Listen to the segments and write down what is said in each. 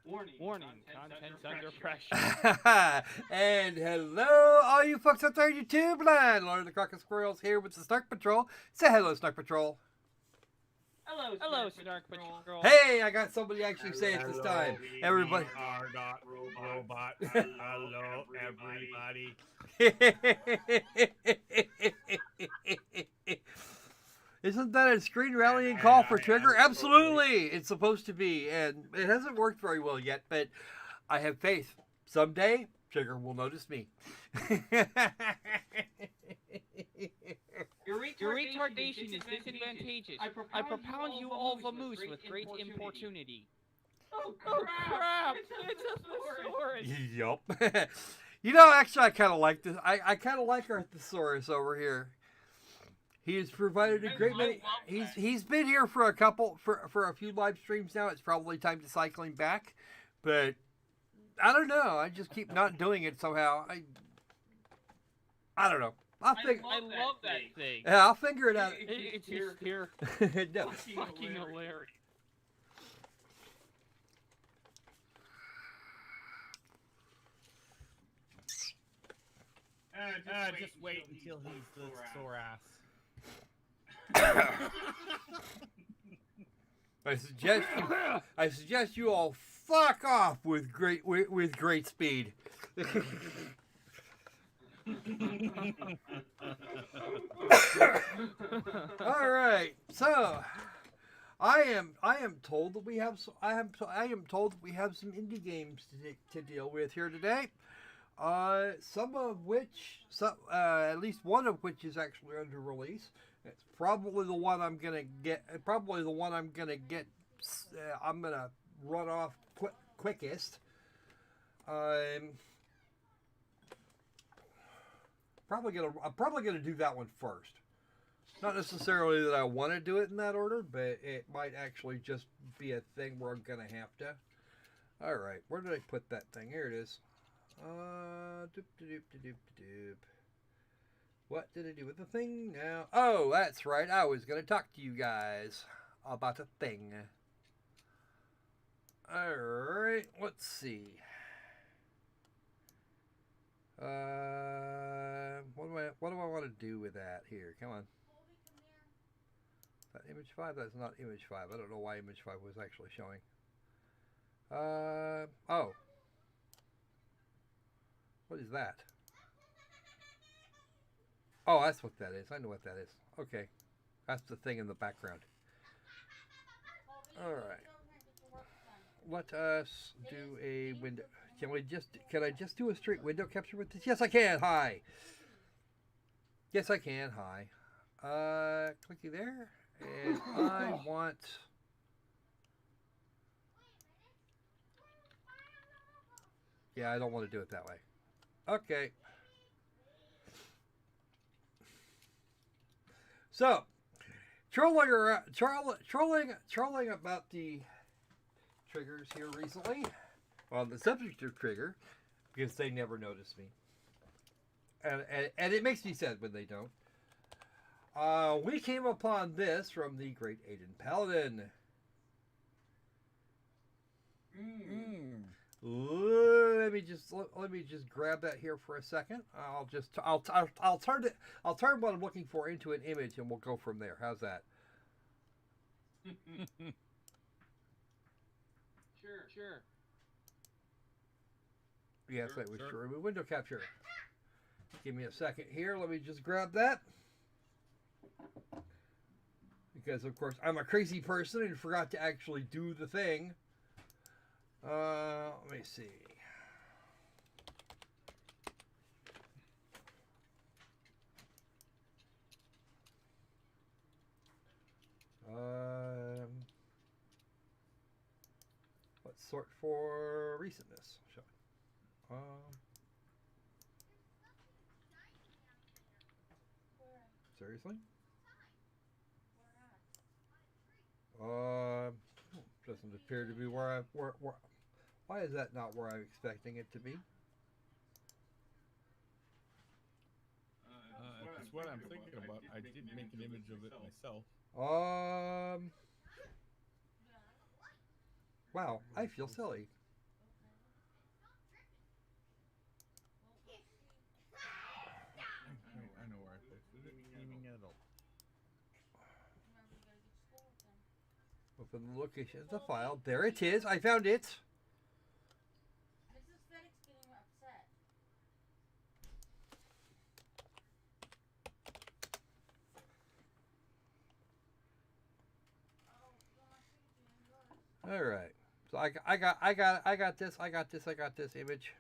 Warning, content's under pressure. And hello, all you folks out there in YouTube land. Lord of the Croc and Squirrels here with the Snark Patrol. Say hello, Snark Patrol. Hello, Snark Patrol. Hey, I got somebody actually say it this time. Everybody. Robot. Hello, everybody. Isn't that a screen rallying call for Trigger? Absolutely, it's supposed to be, and it hasn't worked very well yet, but I have faith. Someday, Trigger will notice me. Your retardation is disadvantageous. I propound you all vamoose with great importunity. Oh crap! It's a thesaurus! Yup. You know, actually, I kind of like this. I kind of like our thesaurus over here. He has provided a great many. He's been here for a few live streams now. It's probably time to cycle him back, but I don't know. I just keep not doing it somehow. I don't know. I love that thing. Yeah, I'll figure it out. It's just here. No. It's fucking hilarious. Just wait until he's the sore ass. I suggest you all fuck off with great speed. All right, so I am told that we have some indie games to deal with here today. Some of which, at least one of which is actually under release. It's probably the one I'm gonna get. I'm gonna run off quickest. I'm probably gonna do that one first. Not necessarily that I want to do it in that order, but it might actually just be a thing where I'm gonna have to. All right, where did I put that thing? Here it is. What did I do with the thing now? Oh, that's right. I was going to talk to you guys about a thing. Alright, let's see. What do I want to do with that here? Come on. Is that image 5? That's not image 5. I don't know why image 5 was actually showing. Oh. What is that? Oh, that's what that is. I know what that is. Okay. That's the thing in the background. Alright. Let us do a window. Can I just do a straight window capture with this? Yes, I can. Hi. Yes, I can. Hi. Clicky there. And I want... Yeah, I don't want to do it that way. Okay. So, trolling about the triggers here recently. On the subject of trigger, because they never notice me. And it makes me sad when they don't. We came upon this from the great Aiden Paladin. Let me just grab that here for a second. I'll turn what I'm looking for into an image, and we'll go from there. How's that? Sure. Yes, that was true. Remove window capture. Give me a second here. Let me just grab that. Because, of course, I'm a crazy person and forgot to actually do the thing. Let me see. Let's sort for recentness, shall we? Seriously? Doesn't appear to be where why is that not where I'm expecting it to be? That's what I'm thinking about. I did make an image of it myself. Wow, I feel silly. For the location of the file. There it is. I found it. Mrs. Fedek's getting upset. All right. So I got this image.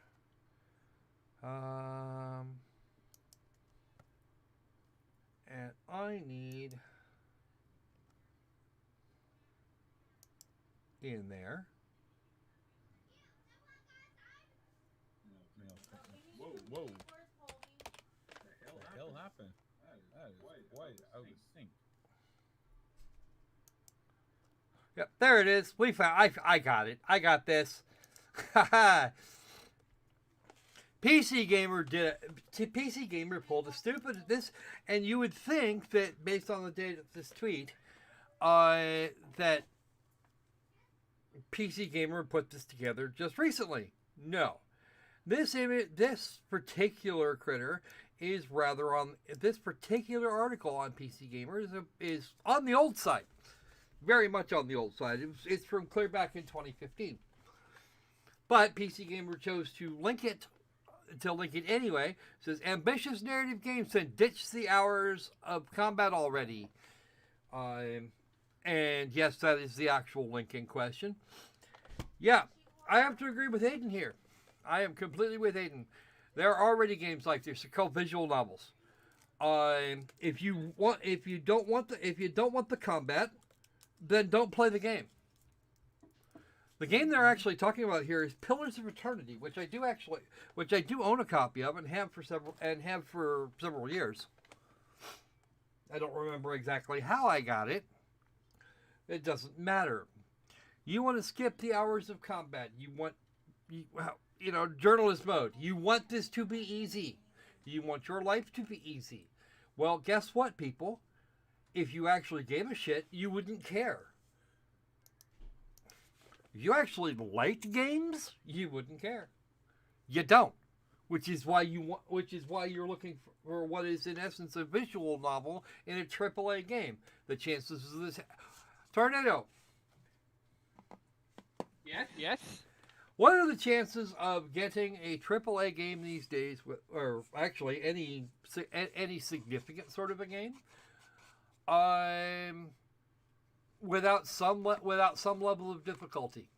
And I need in there. Whoa, whoa. What the hell happened? That is quite out of sync. Yep, there it is. We found. I got it. I got this. PC Gamer pulled a stupid this, and you would think that based on the date of this tweet, that PC Gamer put this together just recently. No, this particular critter is rather on this particular article on PC Gamer is on the old side, very much on the old side. It's from clear back in 2015, but PC Gamer chose to link it anyway. It says ambitious narrative games to ditch the hours of combat already. And yes, that is the actual link in question. Yeah, I have to agree with Aiden here. I am completely with Aiden. There are already games like this. They're called visual novels. If you don't want the combat, then don't play the game. The game they're actually talking about here is Pillars of Eternity, which I do own a copy of and have for several years. I don't remember exactly how I got it. It doesn't matter. You want to skip the hours of combat. You want, journalist mode. You want this to be easy. You want your life to be easy. Well, guess what, people? If you actually gave a shit, you wouldn't care. If you actually liked games, you wouldn't care. You don't, which is why you're looking for what is in essence a visual novel in a AAA game. The chances of this, Tornado. Yes. What are the chances of getting a AAA game these days, or actually any significant sort of a game, without some level of difficulty?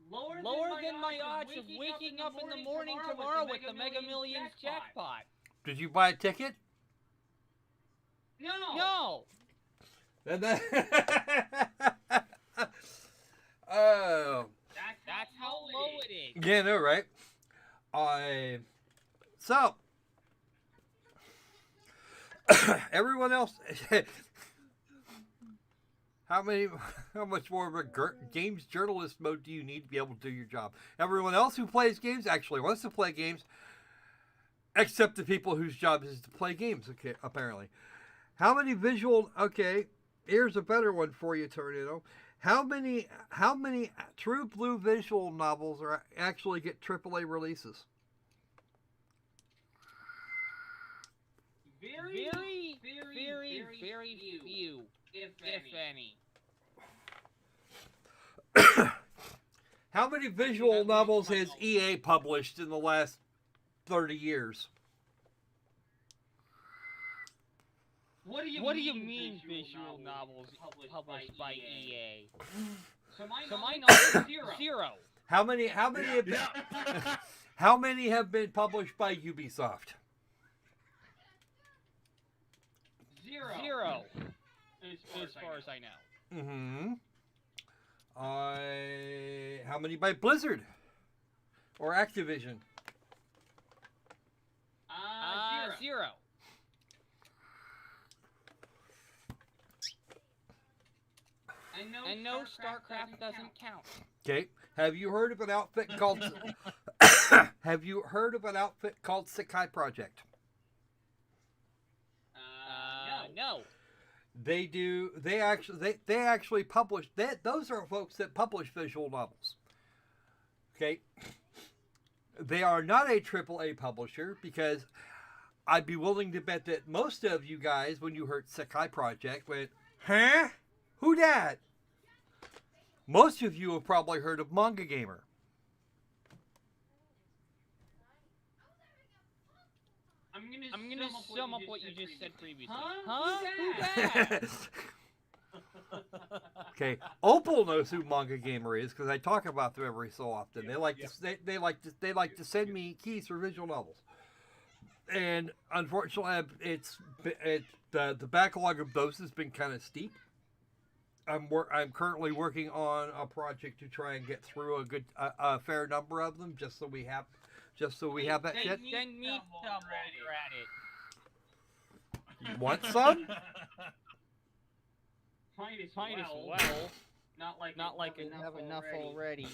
Lower than my odds of waking up in the morning tomorrow with the Mega Millions jackpot. Did you buy a ticket? No. And then oh, That's how low it is. yeah, no, right? So everyone else, how much more of a games journalist mode do you need to be able to do your job? Everyone else who plays games actually wants to play games, except the people whose job is to play games. Okay, apparently. How many visual? Okay, here's a better one for you, Tornado. How many true blue visual novels are actually get AAA releases? Very few, if any. How many visual novels has EA published in the last 30 years? What do you mean visual novels published by EA? So my knowledge is zero. How many have been, how many have been published by Ubisoft? Zero. As far as I know. Mm-hmm. How many by Blizzard or Activision? Zero. And no, StarCraft doesn't count. Okay. Have you heard of an outfit called Sakai Project? No. They actually publish that. Those are folks that publish visual novels. Okay. They are not a AAA publisher because I'd be willing to bet that most of you guys, when you heard Sekai Project, went, huh? Who dat? Most of you have probably heard of Manga Gamer. I'm gonna sum up what you just said previously. Huh? Who that? Okay, Opal knows who Manga Gamer is because I talk about them every so often. Yeah, They like to send me keys for visual novels, and unfortunately, the backlog of those has been kind of steep. I'm currently working on a project to try and get through a fair number of them, just so we have that shit. Send me some while you're at it. You want some? Might as well. Not like I have enough already.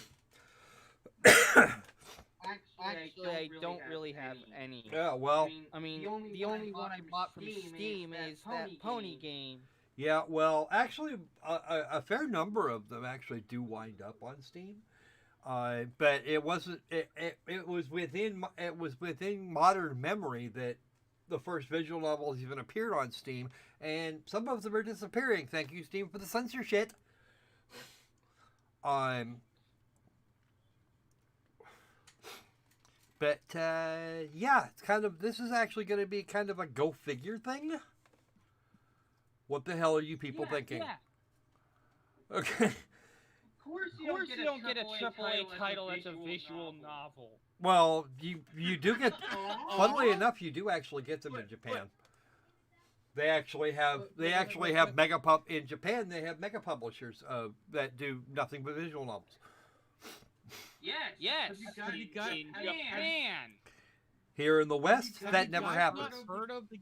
Actually, I don't really have any. Yeah, well. I mean, the only one I bought from Steam is that pony game. Yeah, well, actually, a fair number of them actually do wind up on Steam, but it wasn't. It was within modern memory that the first visual novels even appeared on Steam, and some of them are disappearing. Thank you, Steam, for the censorship. But yeah, it's kind of. This is actually going to be kind of a go figure thing. What the hell are you people thinking? Yeah. Okay. Of course you don't get a AAA title that's a visual novel. Well, you do get. Funnily enough, you do actually get them in Japan. They actually have mega pub in Japan. They have mega publishers that do nothing but visual novels. Yes. Have you guys in Japan? Here in the West, that never happens. Heard of the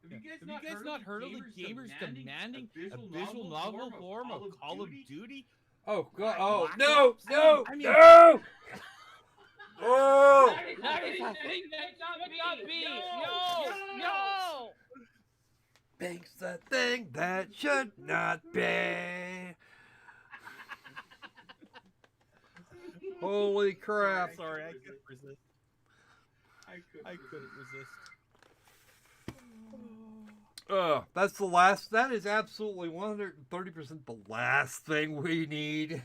Have you guys not heard of the gamers demanding a visual novel form of Call of Duty? Oh God! Oh no! I mean- No! Oh! That is a thing that should not be. No. Thing's the thing that should not be. Holy crap! Sorry, I couldn't resist. I couldn't resist. That's the last. That is absolutely 130% the last thing we need.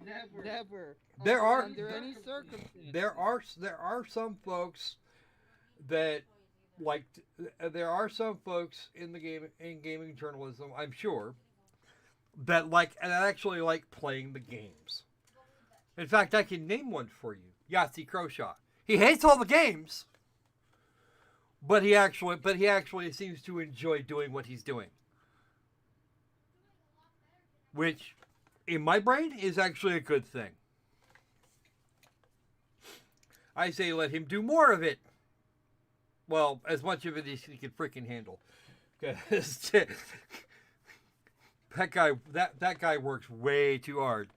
Never. There are Under any circumstances. there are some folks that like. There are some folks in gaming journalism, I'm sure, that actually like playing the games. In fact, I can name one for you. Yahtzee Croshaw. He hates all the games, but he actually seems to enjoy doing what he's doing. Which, in my brain, is actually a good thing. I say let him do more of it. Well, as much of it as he can freaking handle. Because that guy works way too hard.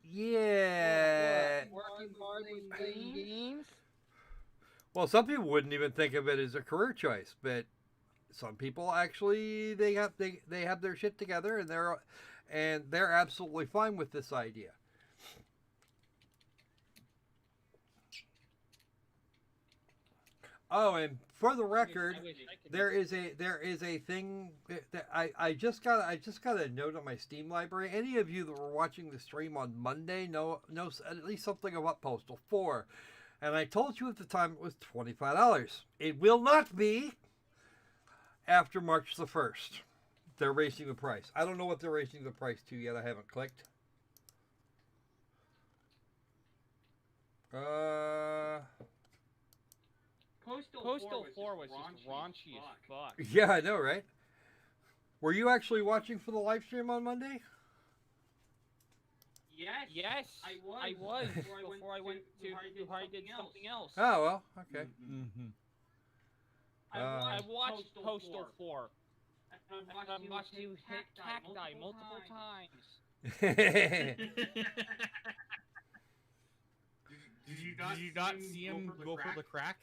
Yeah. Working hard with playing games? Well, some people wouldn't even think of it as a career choice, but some people actually they have their shit together and they're absolutely fine with this idea. Oh, and for the record, there is a thing that I just got a note on my Steam library. Any of you that were watching the stream on Monday know at least something about Postal 4. And I told you at the time it was $25. It will not be after March the 1st. They're raising the price. I don't know what they're raising the price to yet. I haven't clicked. Postal 4 was just raunchy as fuck. Yeah, I know, right? Were you actually watching for the live stream on Monday? Yes, I was before I went to I did something else. Oh, well, okay. Mm-hmm. I watched Postal 4. I've watched you hit cacti multiple times. Did you not see him go for the crack?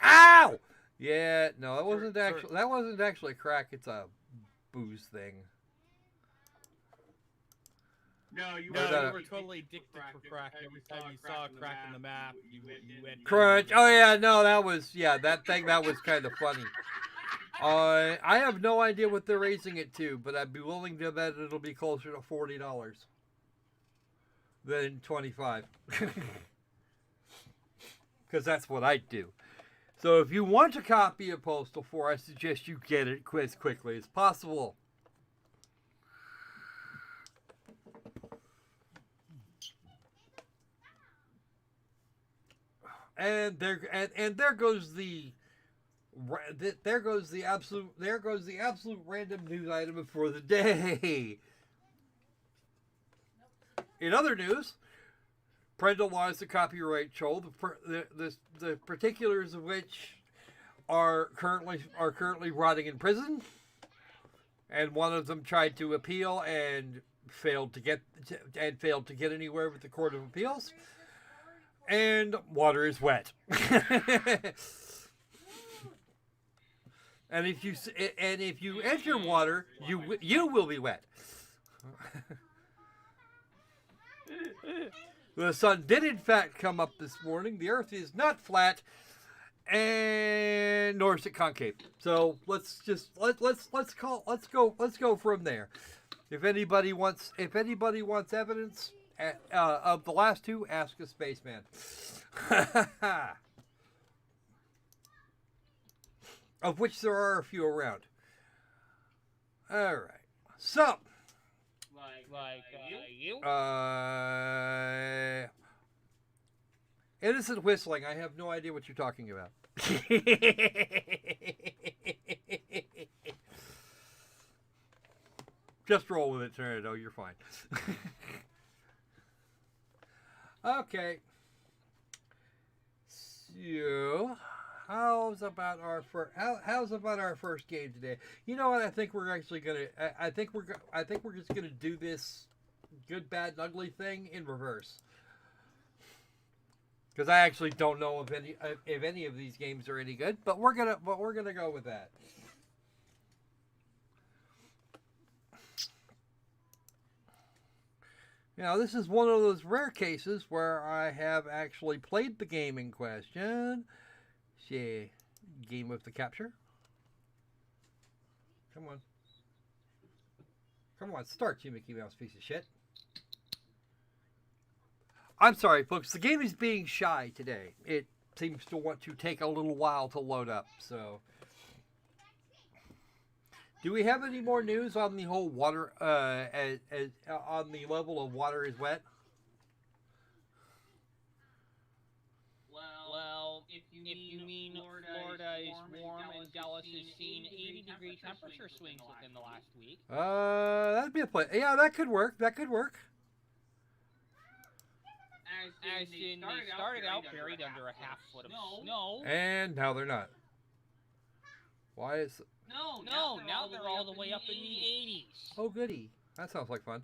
Ow! Yeah, no, that wasn't actually crack. It's a booze thing. No, you were totally addicted for crack. Every time you saw a crack in the map, you went. Crunch. Oh yeah, no, that was that was kind of funny. I have no idea what they're raising it to, but I'd be willing to bet it'll be closer to $40 than $25, because that's what I'd do. So if you want a copy of Postal 4, I suggest you get it as quickly as possible. And there goes the absolute random news item for the day. In other news, Prendel lost the copyright troll, the particulars of which are currently rotting in prison, and one of them tried to appeal and failed to get anywhere with the Court of Appeals. And water is wet. And if you enter water, you will be wet. The sun did in fact come up this morning. The Earth is not flat, and nor is it concave. So let's go from there. If anybody wants evidence of the last two, ask a spaceman. Of which there are a few around. All right. So. You? Innocent whistling. I have no idea what you're talking about. Just roll with it, Tornado. You're fine. Okay. So, how's about our first game today? You know what? I think we're actually gonna. I think we're just gonna do this good, bad, and ugly thing in reverse. Because I actually don't know if any of these games are any good, but we're gonna go with that. Now, this is one of those rare cases where I have actually played the game in question. See, game with the capture. Come on. Come on, start, you Mickey Mouse piece of shit. I'm sorry, folks. The game is being shy today. It seems to want to take a little while to load up, so... Do we have any more news on the whole water, on the level of water is wet? Well, if you mean Florida is warm and Dallas has seen 80-degree temperature swings within the last week. That'd be a play. Yeah, that could work. That could work. As in, they started out buried under a half foot of snow. And now they're not. Why is... No, now they're all the way up in the 80s. Oh, goody. That sounds like fun.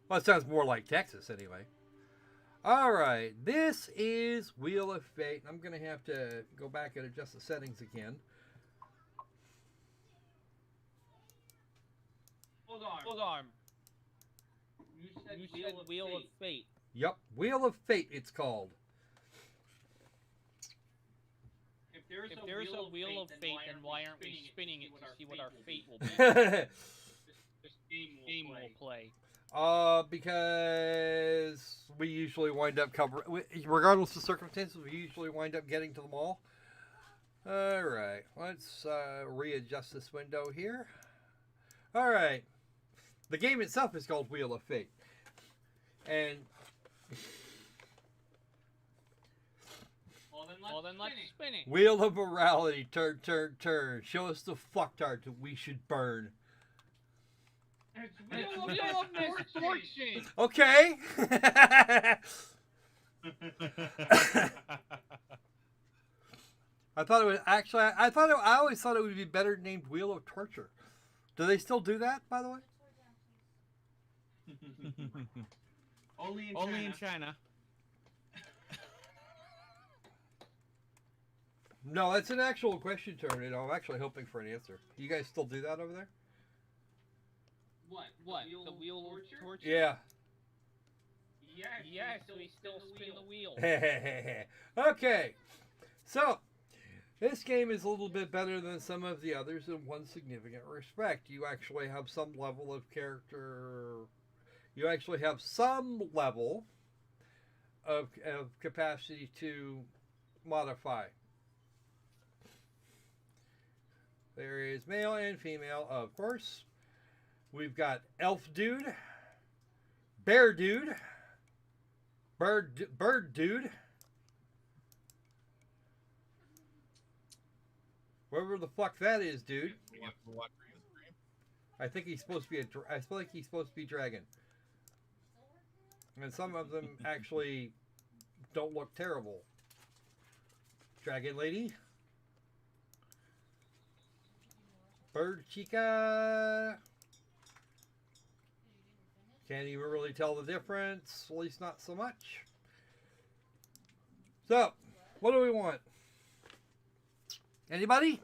Well, it sounds more like Texas, anyway. All right. This is Wheel of Fate. I'm going to have to go back and adjust the settings again. Hold on. You said Wheel of Fate. Yep. Wheel of Fate, it's called. If there's a wheel of fate, then why aren't we spinning it to see what our fate will be? This game will play. Because we usually wind up covering, regardless of circumstances, we usually wind up getting to them all. All right, let's readjust this window here. All right, the game itself is called Wheel of Fate, and. Well, then let's spin it. Wheel of Morality, turn, turn, turn. Show us the fucktard that we should burn. It's Wheel of Misfortune. Okay. I thought it was actually. I always thought it would be better named Wheel of Torture. Do they still do that, by the way? Only in China. No, that's an actual question, Tornado. I'm actually hoping for an answer. You guys still do that over there? What? The wheel of torture? Yeah. Yes, we still spin the wheel. Okay, so this game is a little bit better than some of the others in one significant respect. You actually have some level of character. You actually have some level of capacity to modify. There is male and female, of course. We've got elf dude, bear dude, bird dude, whoever the fuck that is, dude. I think he's supposed to be I feel like he's supposed to be dragon. And some of them actually don't look terrible. Dragon lady. Bird chica. Can't even really tell the difference, at least not so much. So, what do we want? Anybody?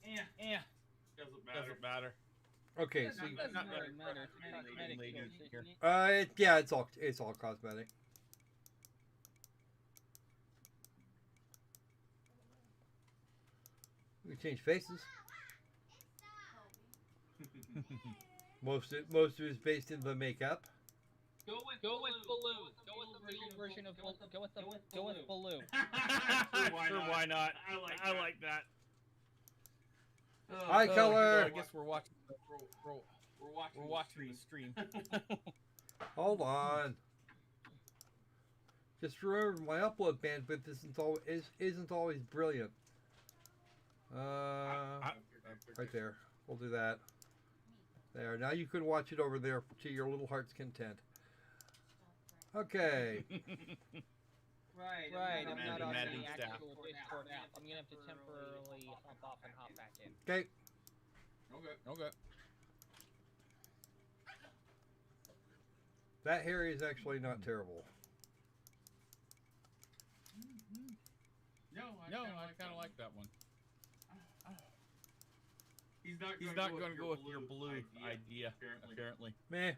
Yeah. Doesn't matter. Okay, so Doesn't really matter. yeah, it's all cosmetic. We can change faces. Most of it is based in the makeup. Go with balloon. Go with the real version of balloon. Go with balloon. Sure, why not? I like that. Eye color. I guess we're watching the stream. Hold on. Just remember, my upload bandwidth isn't always brilliant. Right there. We'll do that. There. Now you can watch it over there to your little heart's content. Okay. Right. I'm not on the actual Discord app. I'm gonna have to temporarily hop off and hop back in. Okay. Okay. That hair is actually not terrible. No, I kind of like that one. He's not going to go with your blue idea, apparently. Meh.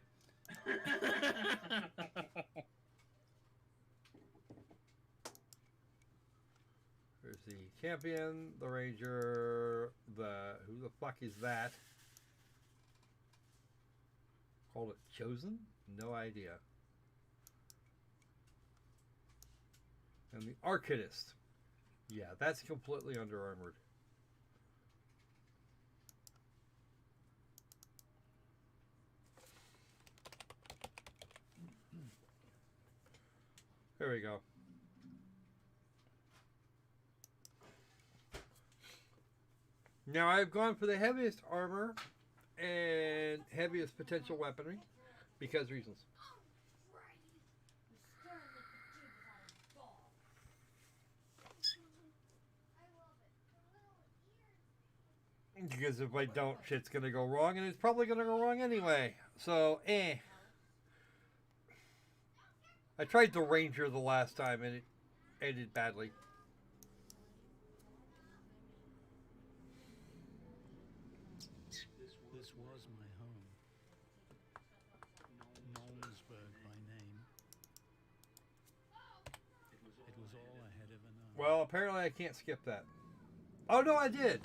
There's the champion, the ranger, who the fuck is that? Called it chosen? No idea. And the arcanist. Yeah, that's completely under armored. There we go. Now I've gone for the heaviest armor and heaviest potential weaponry because reasons. Because if I don't, shit's gonna go wrong, and it's probably gonna go wrong anyway. So, I tried the Ranger the last time, and it ended badly. This was my home. Nolensburg by name. It was all I had ever known. Well, apparently I can't skip that. Oh, no, I did.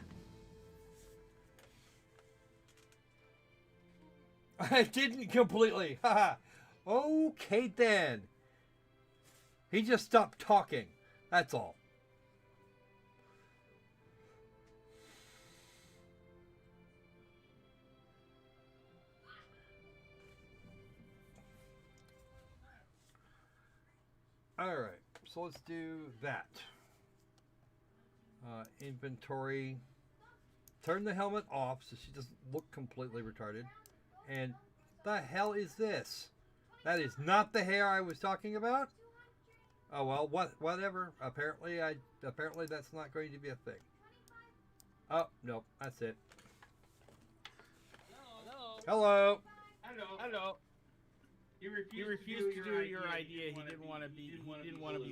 I didn't completely. Haha. Okay, then. He just stopped talking. That's all. Alright, so let's do that. Inventory. Turn the helmet off so she doesn't look completely retarded. And the hell is this? That is not the hair I was talking about? Oh well, whatever. Apparently that's not going to be a thing. Oh, no, that's it. Hello. He refused to do your idea. He didn't want to be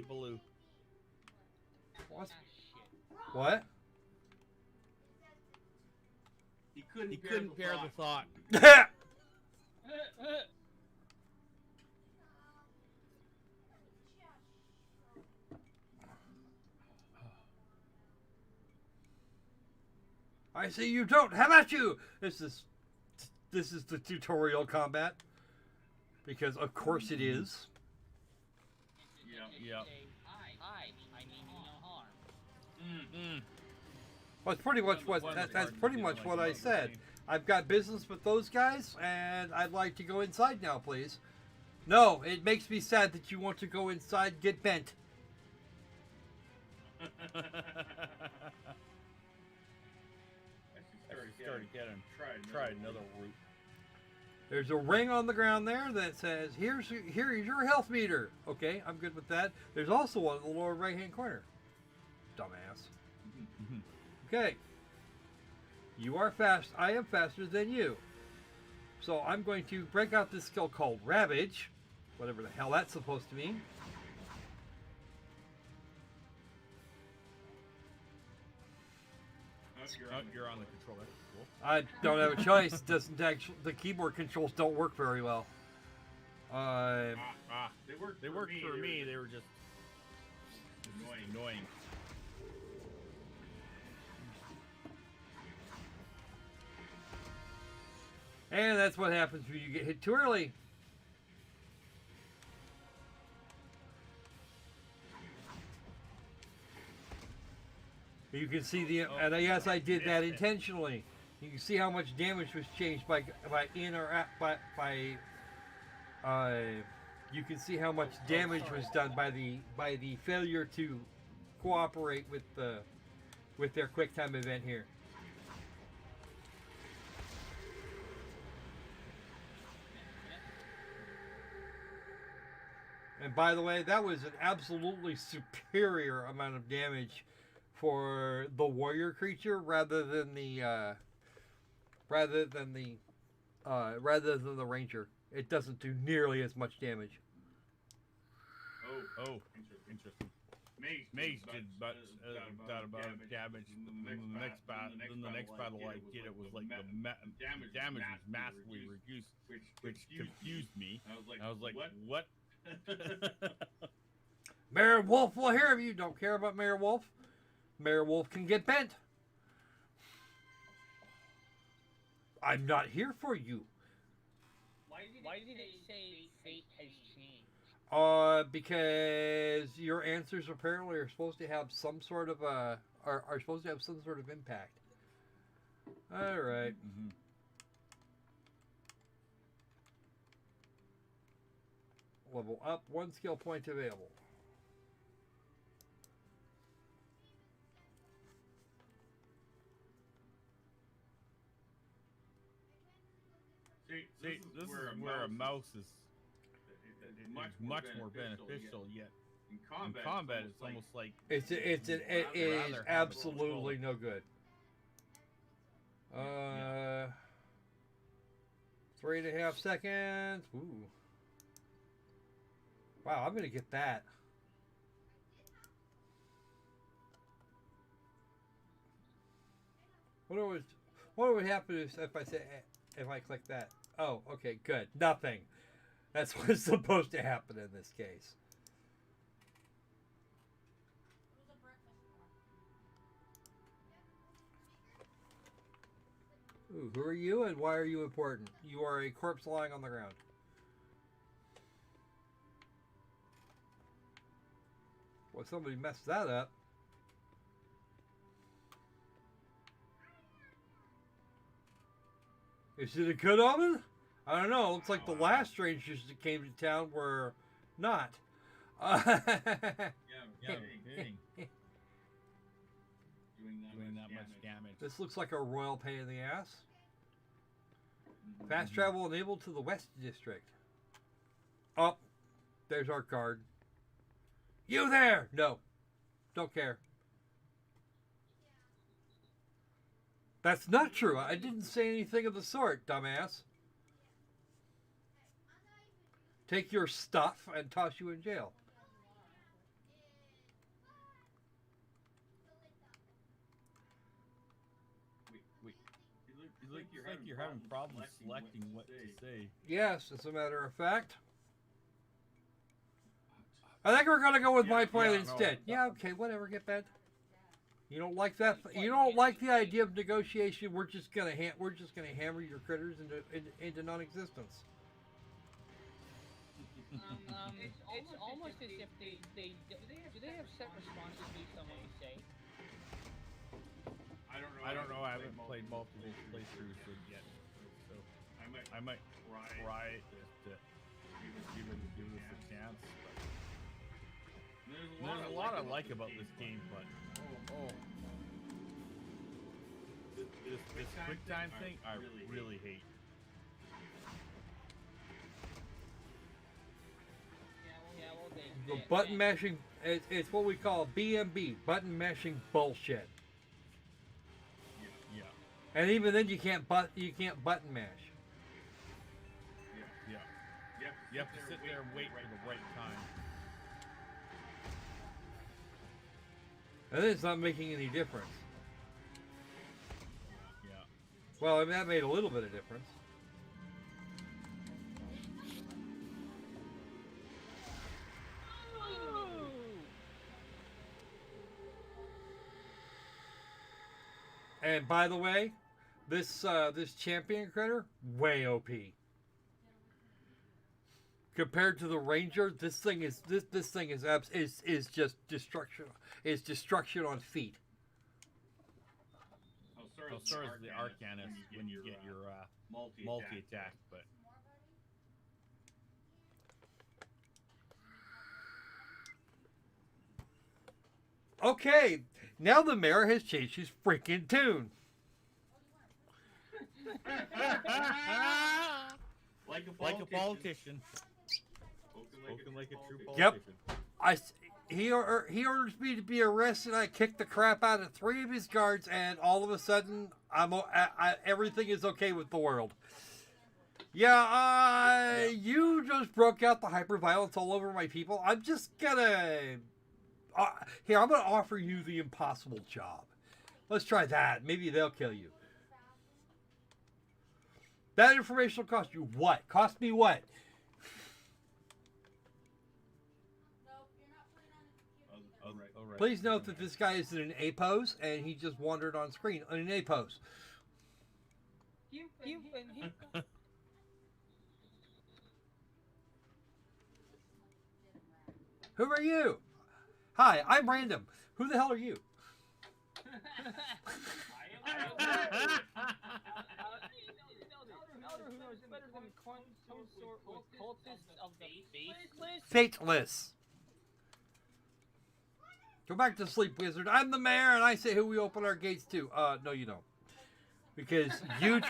blue. What? He couldn't bear the thought. I see you don't. How about you? This is the tutorial combat. Because of course it is. Yep. I mean you no harm. Well, that's pretty much what I said. I've got business with those guys, and I'd like to go inside now, please. No, it makes me sad that you want to go inside. Get bent. Start again. Try another route. There's a ring on the ground there that says, here's your health meter. Okay, I'm good with that. There's also one in the lower right-hand corner. Dumbass. Okay. You are fast. I am faster than you. So I'm going to break out this skill called Ravage. Whatever the hell that's supposed to mean. You're on the controller. Cool. I don't have a choice. Doesn't actually, the keyboard controls don't work very well. They worked for me. They were just annoying. And that's what happens when you get hit too early. You can see the, and yes, I did that intentionally. You can see how much damage was changed by in or out by. You can see how much damage was done by the failure to cooperate with their quick time event here. And by the way, that was an absolutely superior amount of damage for the warrior creature rather than the ranger. It doesn't do nearly as much damage. Oh, interesting. Mage did about damage. The next battle I did, it was like the damage was massively reduced, which confused me. I was like, what? Mayor Wolf will hear of you. Don't care about Mayor Wolf. Mayor Wolf can get bent. I'm not here for you. Why did it say fate has changed? Because your answers apparently are supposed to have some sort of are supposed to have some sort of impact. All right. Level up, 1 skill point available. See, this is where a mouse is much more beneficial. Yet in combat, it's almost like it is absolutely no good. 3.5 seconds. Ooh. Wow, I'm gonna get that. What would happen if I click that? Oh, okay, good. Nothing. That's what's supposed to happen in this case. Ooh, who are you and why are you important? You are a corpse lying on the ground. Well, somebody messed that up. Is it a good omen? I don't know. It looks like the last strangers that came to town were not. Doing that much damage. This looks like a royal pain in the ass. Fast travel enabled to the West District. Oh, there's our guard. You there! No. Don't care. That's not true. I didn't say anything of the sort, dumbass. Take your stuff and toss you in jail. Wait. It's like you're having problems selecting what to say. Yes, as a matter of fact. I think we're going to go with my plan instead. Yeah, okay, whatever, get bent. You don't like that? You don't like the idea of negotiation? We're just gonna hammer your critters into non-existence. It's almost as if do they have set responses based on what you say? I don't know. I haven't played multiple playthroughs yet, so I might try it just to give this a chance. But there's a lot I like about this game, but this quick time thing I really hate. Yeah, well, The button mashing, it's what we call BMB, button mashing bullshit. Yeah. And even then, you can't button mash. Yeah. You have to sit there and wait for the right time. And then it's not making any difference. Yeah. Well, I mean, that made a little bit of difference. And by the way, this champion critter, way OP. Compared to the ranger, this thing is just destruction. It's destruction on feet. So is the Arcanist when you get your multi attack, but okay, now the mayor has changed his freaking tune. like a politician. Spoken like a true Yep. politician. He orders me to be arrested. I kick the crap out of 3 of his guards, and all of a sudden, everything is okay with the world. Yeah, you just broke out the hyperviolence all over my people. I'm just gonna here. I'm gonna offer you the impossible job. Let's try that. Maybe they'll kill you. That information will cost you what? Cost me what? All right. Please note that this guy is in an A pose, and he just wandered on screen in an A pose. Who are you? Hi, I'm Random. Who the hell are you? Fateless. Go back to sleep, wizard. I'm the mayor, and I say who we open our gates to. No, you don't. Because you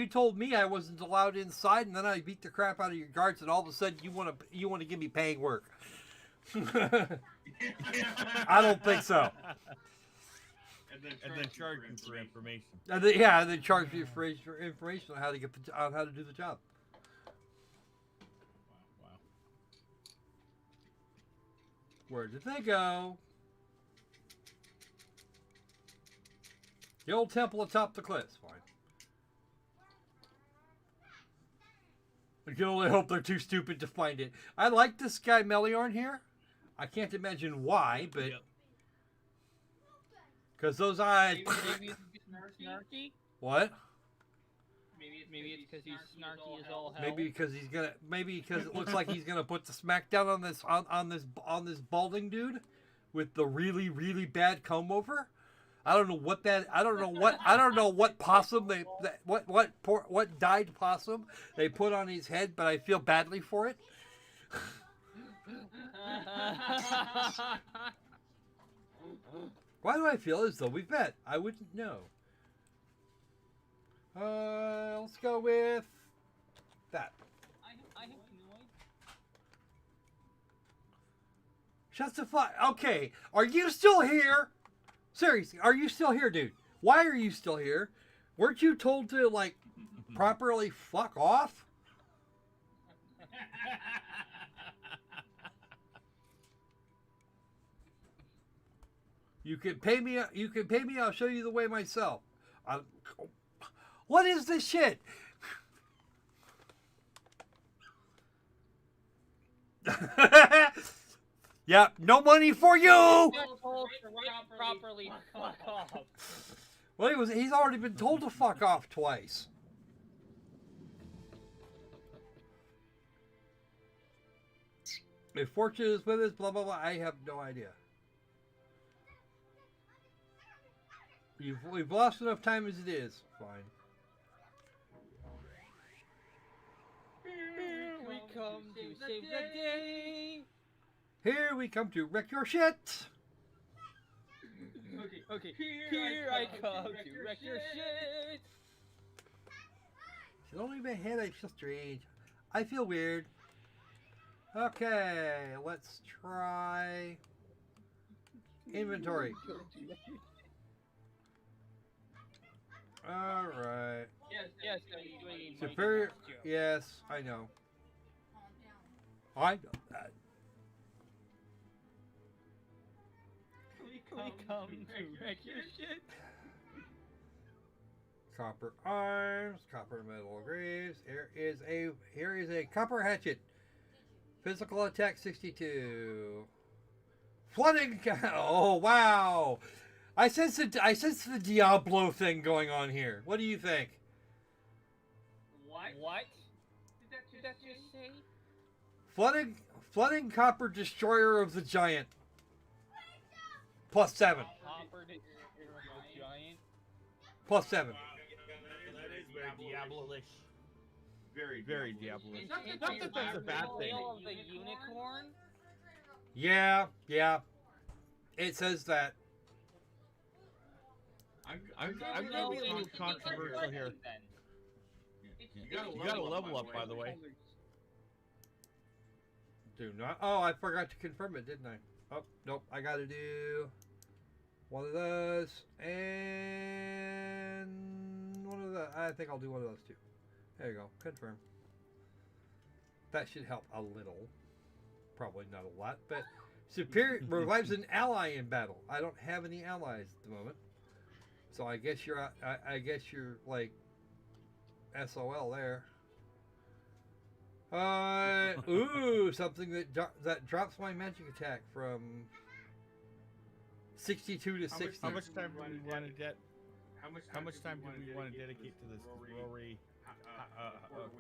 told me I wasn't allowed inside, and then I beat the crap out of your guards, and all of a sudden you want to give me paying work. I don't think so. And then charge you for information. And then charge me for information on how to do the job. Wow. Where did they go? The old temple atop the cliffs. Fine. I can only hope they're too stupid to find it. I like this guy Meliorn here. I can't imagine why, but because those eyes. Maybe it's snarky. What? Maybe it's because he's snarky as all hell. Maybe because it looks like he's gonna put the smackdown on this balding dude with the really, really bad comb over. I don't know what possum what dyed possum they put on his head, but I feel badly for it. Why do I feel as though we've met? I wouldn't know. Let's go with that. I have no idea. Justify. Okay, are you still here? Seriously, are you still here, dude? Why are you still here? Weren't you told to, like, properly fuck off? You can pay me. I'll show you the way myself. What is this shit? Yep, no money for you! Just told to write properly. Fuck off. Well, he's already been told to fuck off twice. If fortune is with us, blah, blah, blah, I have no idea. We've lost enough time as it is. Fine. Here we come to save the day. Here we come to wreck your shit. Okay. Here I come to wreck your shit. She's only my head. I feel strange. I feel weird. Okay, let's try inventory. All right. Yes. Superior. Yes, I know. I know that. We come to wreck your shit. Copper arms, copper metal greaves. Here is a copper hatchet. Physical attack 62. Flooding. Oh wow! I sense the Diablo thing going on here. What do you think? What? Did that just say? Flooding copper destroyer of the giant. +7. Copper destroyer of the giant. +7. That is very Diablo-ish. Very Diablo-ish. Not that that's a bad thing. Of the unicorn. Yeah. It says that. I'm gonna be a little controversial here. You gotta level up, by the way. Do not. Oh, I forgot to confirm it, didn't I? Oh, nope. I gotta do one of those and one of the. I think I'll do one of those too. There you go. Confirm. That should help a little. Probably not a lot, but superior revives an ally in battle. I don't have any allies at the moment, so I guess you're. I guess you're like SOL there. Ooh, something that drops my magic attack from 62 to 60. How much time do we want to get? How much time do we want to dedicate to this? We're already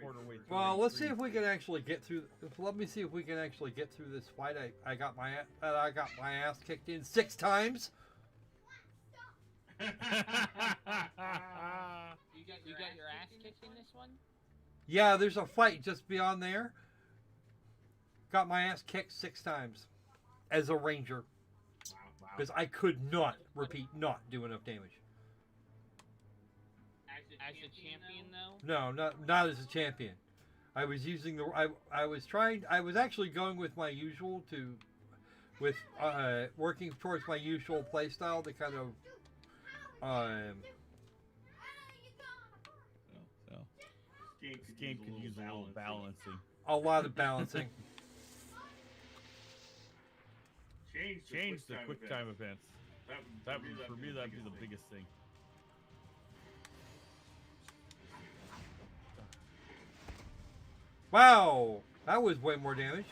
quarter way through. Well, let's see if we can actually get through. Let me see if we can actually get through this fight. I got my ass kicked in 6 times. You got your ass kicked in this one? Yeah, there's a fight just beyond there. Got my ass kicked 6 times as a ranger. Because I could not, not do enough damage. As a champion, though? No, not as a champion. I was using the. I was actually going with my usual working towards my usual playstyle to kind of. This game could use a little balancing. A lot of balancing. Change the quick time events. That would, for me, that'd be the biggest thing. Wow, that was way more damage.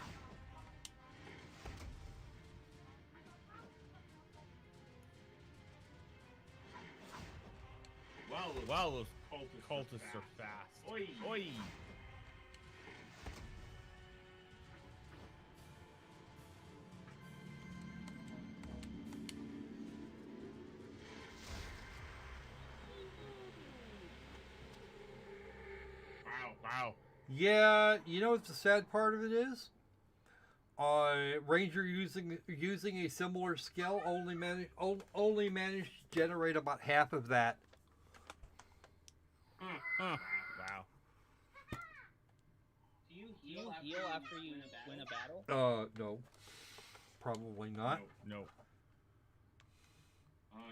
Wow, those cultists are fast. Oi! Wow. Yeah, you know what the sad part of it is? Ranger using a similar skill only managed to generate about half of that. Wow. Do you heal after you win a battle? No. Probably not. No.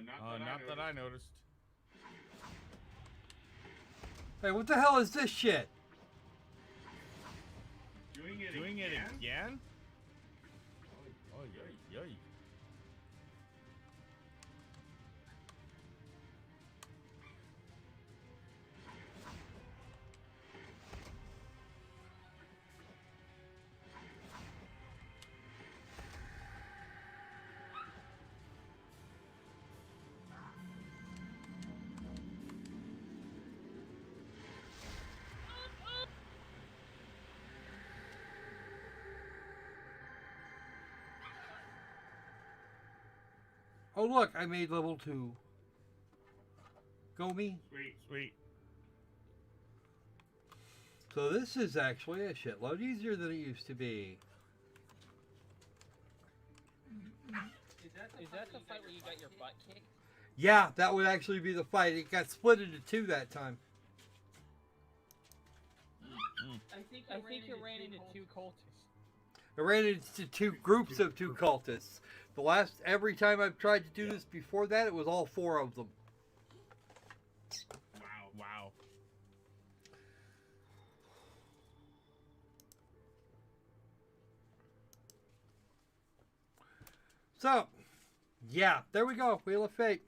Not that I noticed. Hey, what the hell is this shit? Doing it again? Oh, yay. Oh look, I made level 2. Go me. Sweet. So this is actually a shitload easier than it used to be. Is that the fight where you got your butt kicked? Yeah, that would actually be the fight. It got split into 2 that time. I think you ran into 2 cultists. I ran into 2 groups of 2 cultists. Every time I've tried to do this before that, it was all 4 of them. Wow. So, yeah, there we go. Wheel of Fate.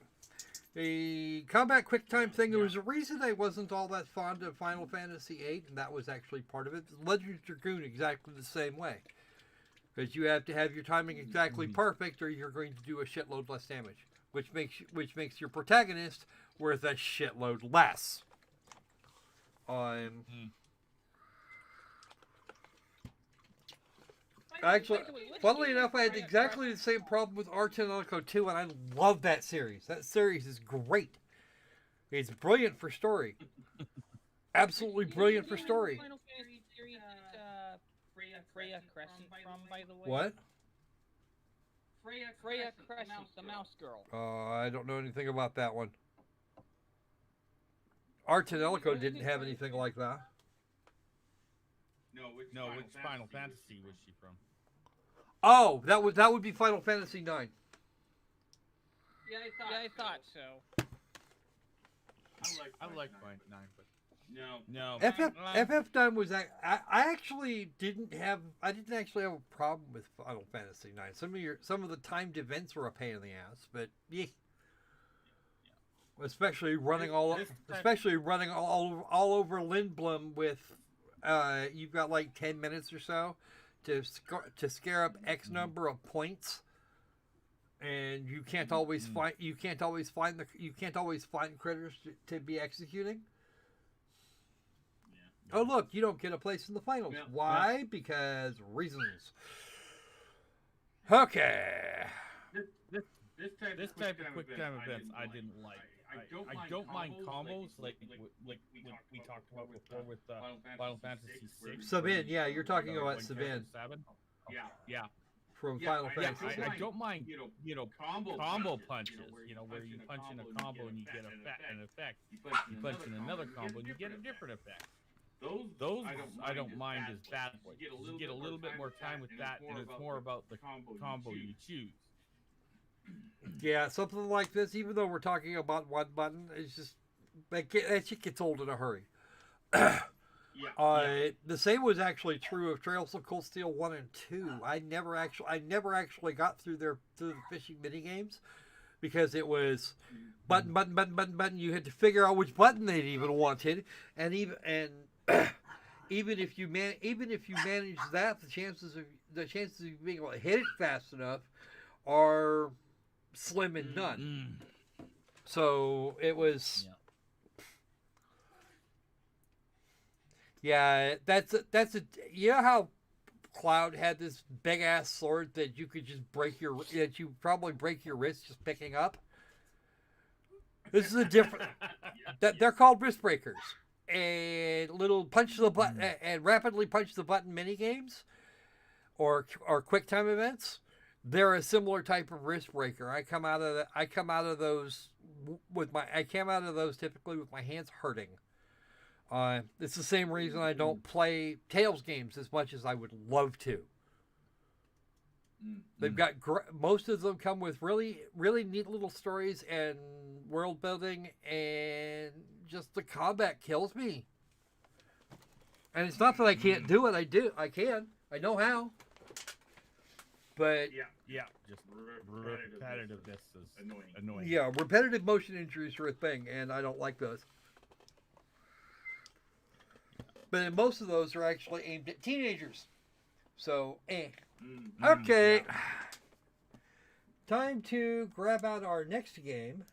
The combat quick time thing, there was a reason I wasn't all that fond of Final Fantasy VIII, and that was actually part of it. Legend Dragoon exactly the same way. Because you have to have your timing exactly perfect, or you're going to do a shitload less damage, which makes your protagonist worth a shitload less. Actually, funnily enough, I had exactly the same problem with Artanoco 2, and I love that series. That series is great. It's brilliant for story. Absolutely brilliant for story. Final Fantasy series Freya Crescent from, by the way? What? Freya Crescent, the mouse girl. I don't know anything about that one. Artanoco didn't have anything like that. No, which Final Fantasy was she from? Oh, that would be Final Fantasy 9. Yeah, I thought so. I like 9, but no. FF9 was I actually didn't actually have a problem with Final Fantasy 9. Some of the timed events were a pain in the ass, but yeah. Especially running all over Lindblom with you've got like 10 minutes or so to scare up X number of points, and you can't always find critters to be executing. Oh look, you don't get a place in the finals. Yeah. Why? Because reasons. Okay. This type of quick time events I didn't like. I don't mind combos like we talked about before with Final Fantasy VI. Sabin, yeah, you're talking about Sabin Yeah. from Yeah, Final yeah, Fantasy. I don't mind combo combo punches. Where you punch in a combo and you get an effect. You punch in another combo and you get a different effect. Those I don't mind as bad boys. You get a little bit more time with that, and it's more about the combo you choose. Yeah, something like this, even though we're talking about one button, it's just that shit gets old in a hurry. The same was actually true of Trails of Cold Steel 1 and 2. I never actually got through the fishing mini games because it was button. You had to figure out which button they'd even wanted, and even if you manage that, the chances of you being able to hit it fast enough are slim and none. So it was. Yeah, that's a. You know how Cloud had this big ass sword that you could just probably break your wrist just picking up. This is a different. They're called wrist breakers, and little punch the button and rapidly punch the button mini games, or quick time events. They're a similar type of wrist breaker. I come out of those typically with my hands hurting. It's the same reason I don't play Tales games as much as I would love to. They've got most of them come with really, really neat little stories and world building, and just the combat kills me. And it's not that I can't do it. I can. I know how. But Just repetitiveness is annoying. yeah, repetitive motion injuries are a thing, and I don't like those. But most of those are actually aimed at teenagers. So, Okay. Time to grab out our next game.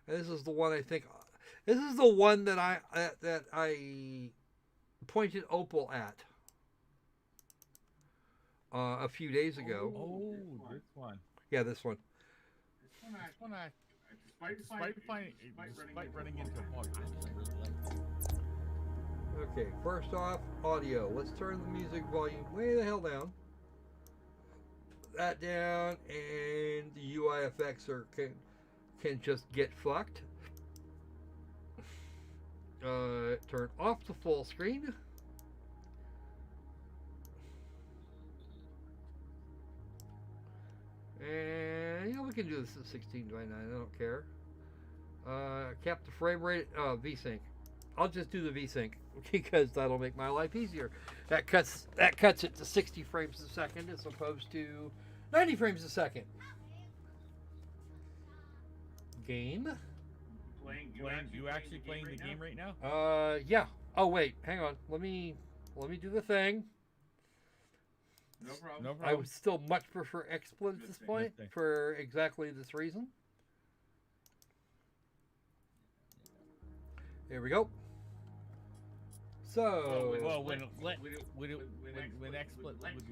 And this is the one This is the one that I pointed Opal at a few days ago. Oh, this one. Yeah, this one. one act. Despite running into a bug, I actually really like it. Okay, first off, audio. Let's turn the music volume way the hell down. That down, and the UI effects can just get fucked. Turn off the full screen. And yeah, we can do this at 16:29. I don't care. Cap the frame rate. VSync. I'll just do the VSync because that'll make my life easier. That cuts it to 60 frames a second as opposed to 90 frames a second. Game. You actually playing the game right now? Yeah. Oh wait, hang on. Let me do the thing. No problem. I would still much prefer XSplit at this point for exactly this reason. Here we go. So, well, when XSplit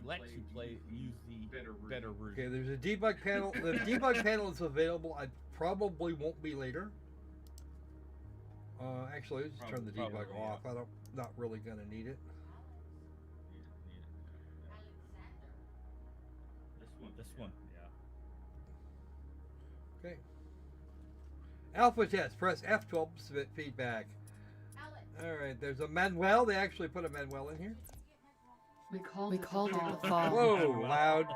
lets you use the better version. Okay, there's a debug panel. The debug panel is available. I probably won't be later. Actually, let's just turn the debug off. Not really gonna need it. This one, yeah. Okay. Alpha test. Press F12 to submit feedback. All right. There's a Manuel. They actually put a Manuel in here. We called it the fall. Whoa, loud.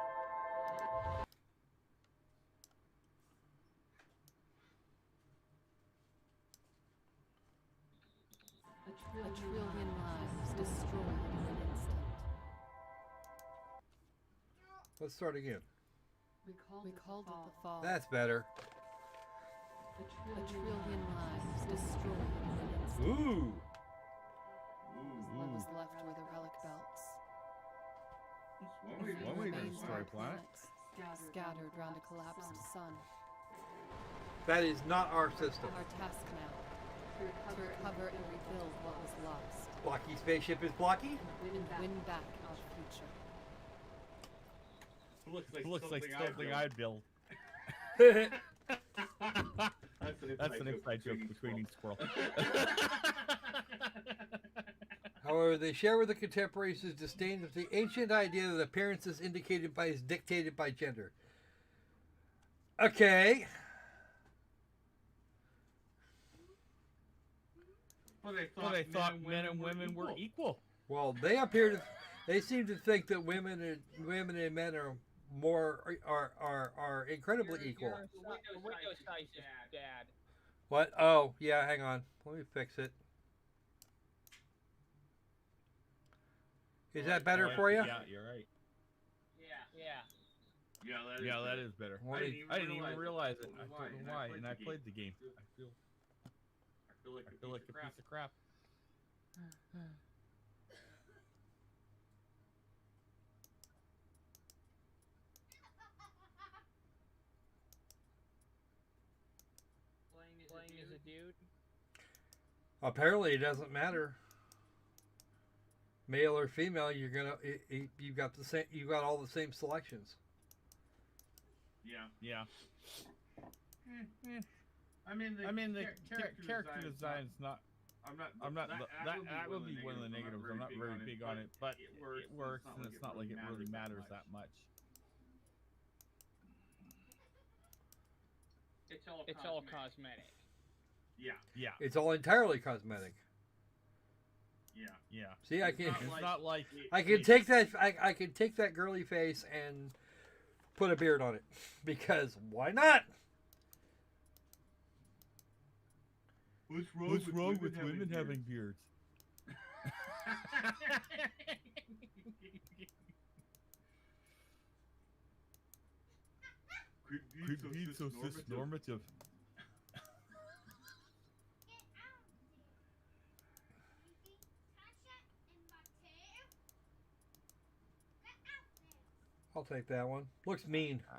A trillion lives destroyed in an instant. Let's start again. We called it the fall. That's better. A trillion lives destroyed in an instant. Ooh. What was left were the relic belts. One way to destroy a planet. Scattered round a collapsed sun. That is not our system. Our task now, to recover and rebuild what was lost. Blocky spaceship is blocky. And win back our future. Looks like something I'd build. That's an inside joke between Skwerl. However, they share with the contemporaries his disdain of the ancient idea that appearance is dictated by gender. Okay. Well, they thought men and women were equal. Well, they seem to think that women and men are incredibly equal. The window size is bad. What? Oh, yeah, hang on. Let me fix it. Is that better for you? Yeah, you're right. Yeah, that is better. I didn't even realize it. I don't know why, and I played the game. I feel like a piece of crap. Playing as a dude. Apparently, it doesn't matter. Male or female, you've got all the same selections. Yeah. I mean the character design's not. That would be one of the negatives. I'm not very big on it, but it works, and it's not like it really matters that much. It's all cosmetic. Yeah. It's all entirely cosmetic. Yeah. See, I can. It's not like I can take that. I can take that girly face and put a beard on it because why not? What's wrong with women having beards? Could be so cis-normative. I'll take that one. Looks mean. I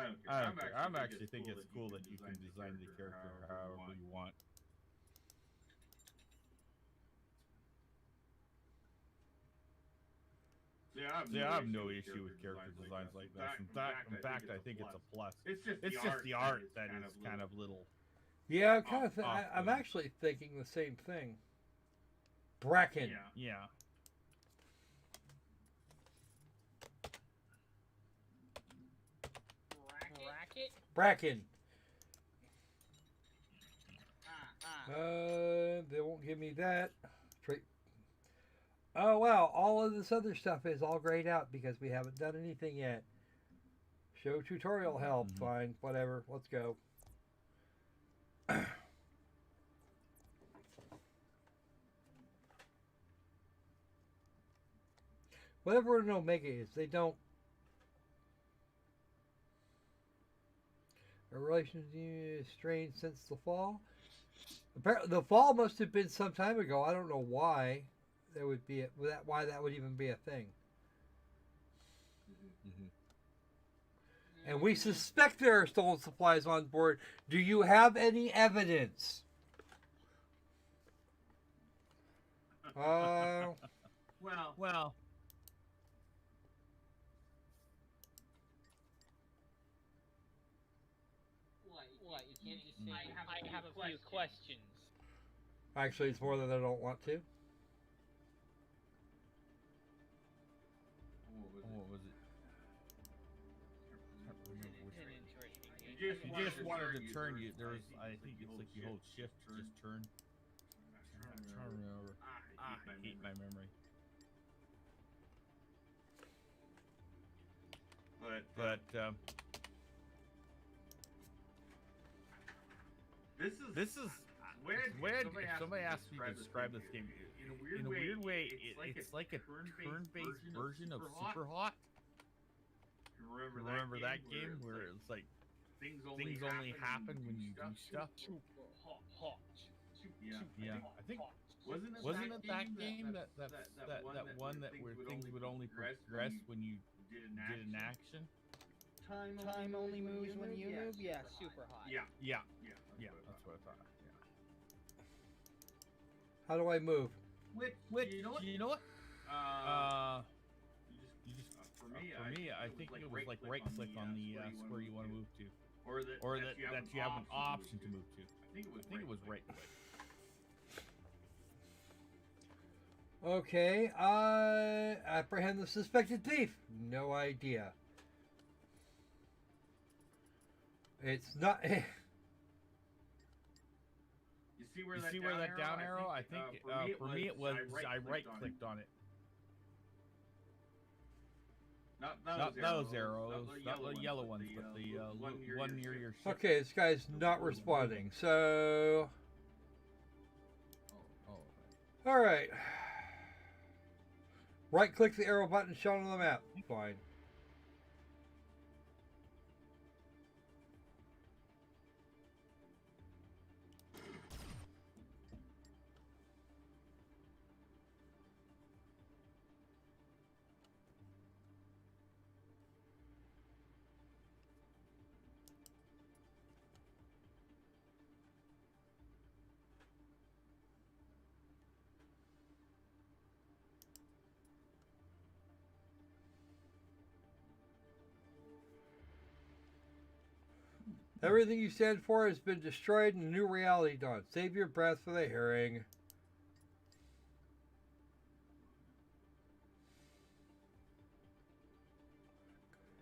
don't care. I don't care. I'm actually think it's cool that you can design the character however you want. Yeah, I have no issue with character designs like this. In fact, I think it's a plus. It's just the art that is kind of little. Yeah, I'm kind of. I'm off-putting. actually thinking the same thing. Bracken. Yeah. Bracket? Bracken. Ah. They won't give me that. Oh wow, all of this other stuff is all grayed out because we haven't done anything yet. Show tutorial help. Fine, whatever. Let's go. Whatever an Omega is, they don't. A relationship is strained since the fall. Apparently, the fall must have been some time ago. I don't know why there would be why that would even be a thing. And we suspect there are stolen supplies on board. Do you have any evidence? Well. What? You can't just say, I have a few questions. Actually, it's more than I don't want to. What was it? It's an interesting You just wanted to turn you. There was, I think it's like you hold shift to just turn. I'm trying to remember. I hate my memory. But this is weird. If somebody asks me to describe this game, in a weird way, it's like a turn-based version of Super Hot. Remember that game where it's like things only happen when you do stuff? super hot. Yeah, I think wasn't it that game that one that where things would only progress when you did an action? Time only moves when you move? Yeah, super hot. Yeah, that's what I thought. Yeah. How do I move? Which you know what? You just for me, I think it was like right click on the square you want to move to, or that you have an option to move to. I think it was right click. Okay, apprehend the suspected thief. No idea. It's not. You see where that down arrow? I think for me it was I right clicked on it. Not those arrows, not the yellow ones, but the one near your ship. Okay, this guy's not responding. So, all right. Right-click the arrow button shown on the map. Fine. Everything you stand for has been destroyed and a new reality dawned. Save your breath for the hearing.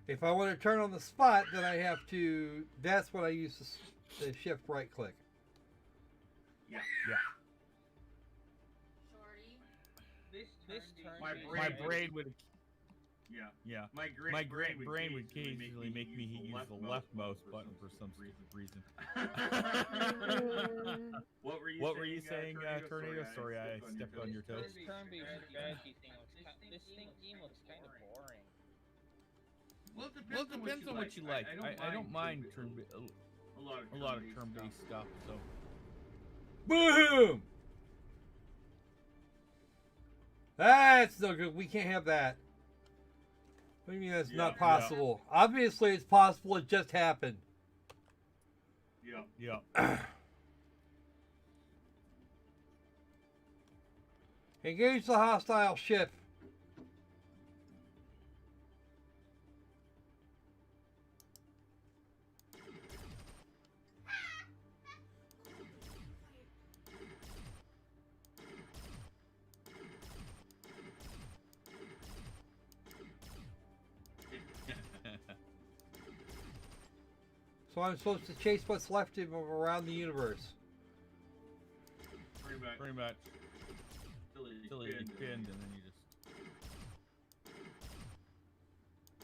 If I want to turn on the spot, then I have to... That's when I use the shift right click. Yeah. Shorty. This turn My brain would. Yeah. My brain would occasionally make me use the left mouse button for some stupid reason. What were you saying, Tornado? Sorry, I stepped on your toes. This turn-based strategy thing game looks kind of boring. Well, it depends on what you like. I don't mind a lot of turn-based stuff. So. Boom! That's no good. We can't have that. What do you mean that's not possible? Yeah. Obviously it's possible. It just happened. Yeah. Engage the hostile ship. So I'm supposed to chase what's left of him around the universe. Pretty much. Till he gets pinned, and then you just.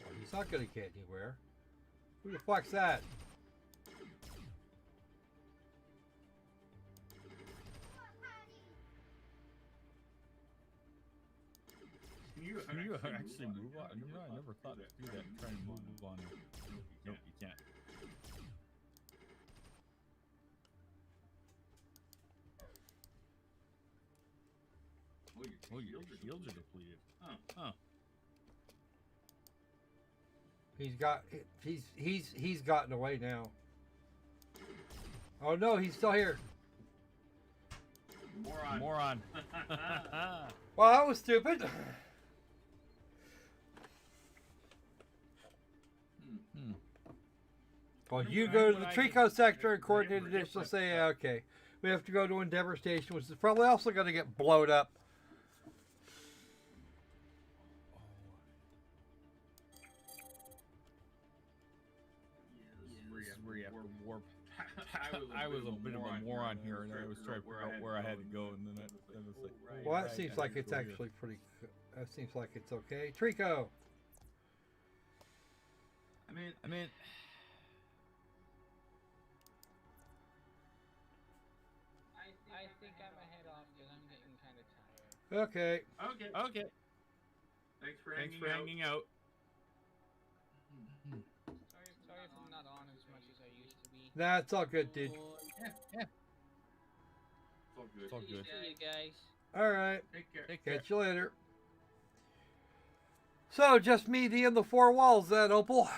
Well, he's not gonna get anywhere. Who the fuck's that? Can you actually move on? I never thought to do that. Trying to move on. Nope, you can't. Oh, your shields are depleted. Huh. He's gotten away now. Oh no, he's still here. Moron. Well, that was stupid. Well, you go to the Trico sector and coordinate additional. Say, yeah, okay. We have to go to Endeavor Station, which is probably also going to get blowed up. This is where you have to warp. I was a bit of a moron here, and I was trying to figure out where I had to go, and then it was like, Well, that seems like it's actually pretty. That seems like it's okay. Trico. I mean. I think I'm gonna head off because I'm getting kind of tired. Okay. Okay. Thanks for hanging out. Sorry if I'm not on as much as I used to be. Nah, it's all good, dude. Yeah. It's all good. See you guys. All right. Take care. Catch you later. So, just me, and the four walls, then, Opal.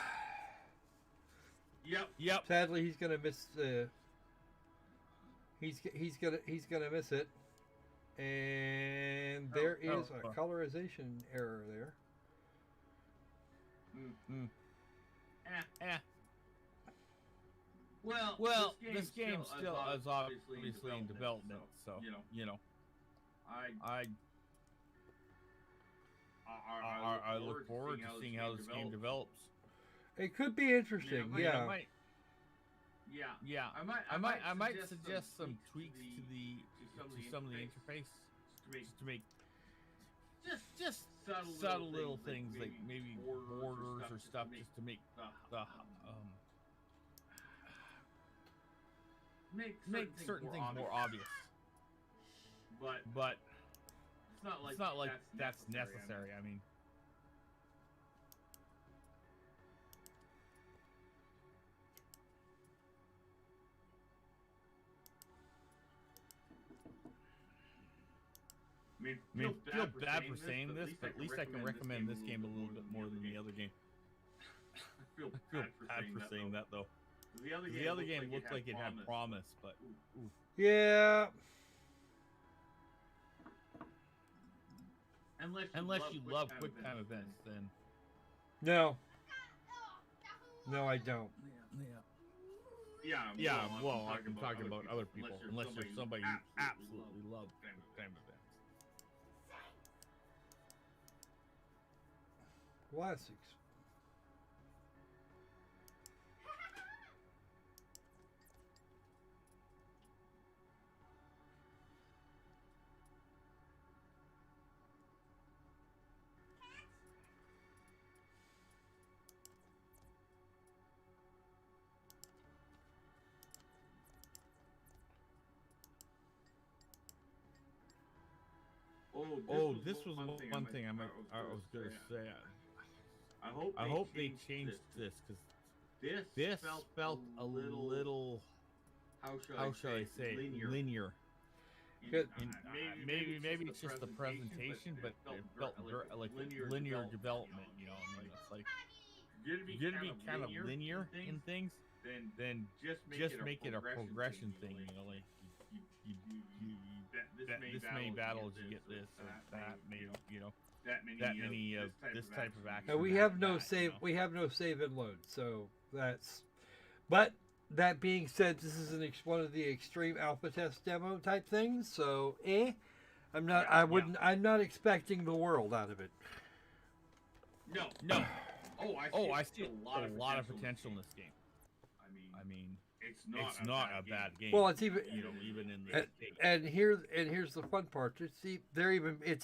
Yep. Sadly, he's gonna miss. He's gonna miss it. And there is a colorization error there. Well, this game still is obviously in development, so you know. I look forward to seeing how this game develops. It could be interesting, yeah. I might suggest some tweaks to some of the interface to make just subtle little things like maybe borders or stuff just to make certain things more obvious. But it's not like that's necessary. I mean. I mean, feel bad for saying this, but at least I can recommend this game a little bit more than the other game. I feel bad for saying that, though. The other game looked like it had promise, but... Ooh. Yeah. Unless you love QuickTime events, then... No. No, I don't. Yeah, well, I'm talking about other people. Unless you're somebody who absolutely loves QuickTime events. Classics. Oh, this was one thing I was going to say. I hope they changed this because this felt a little how shall I say linear. Good. Maybe it's just the presentation, but it felt like linear development. You know, I mean, it's like you're gonna be kind of linear in things, then just make it a progression thing. You know, like this many battles you get this or that, you know. That many of this type of action. We have no save. You know? We have no save and load. So that's. But that being said, this is one of the extreme alpha test demo type things. So I'm not. I'm not expecting the world out of it. No. I see a lot of potential in this game. it's not a bad game. Well, it's even even in the and here's the fun part. It's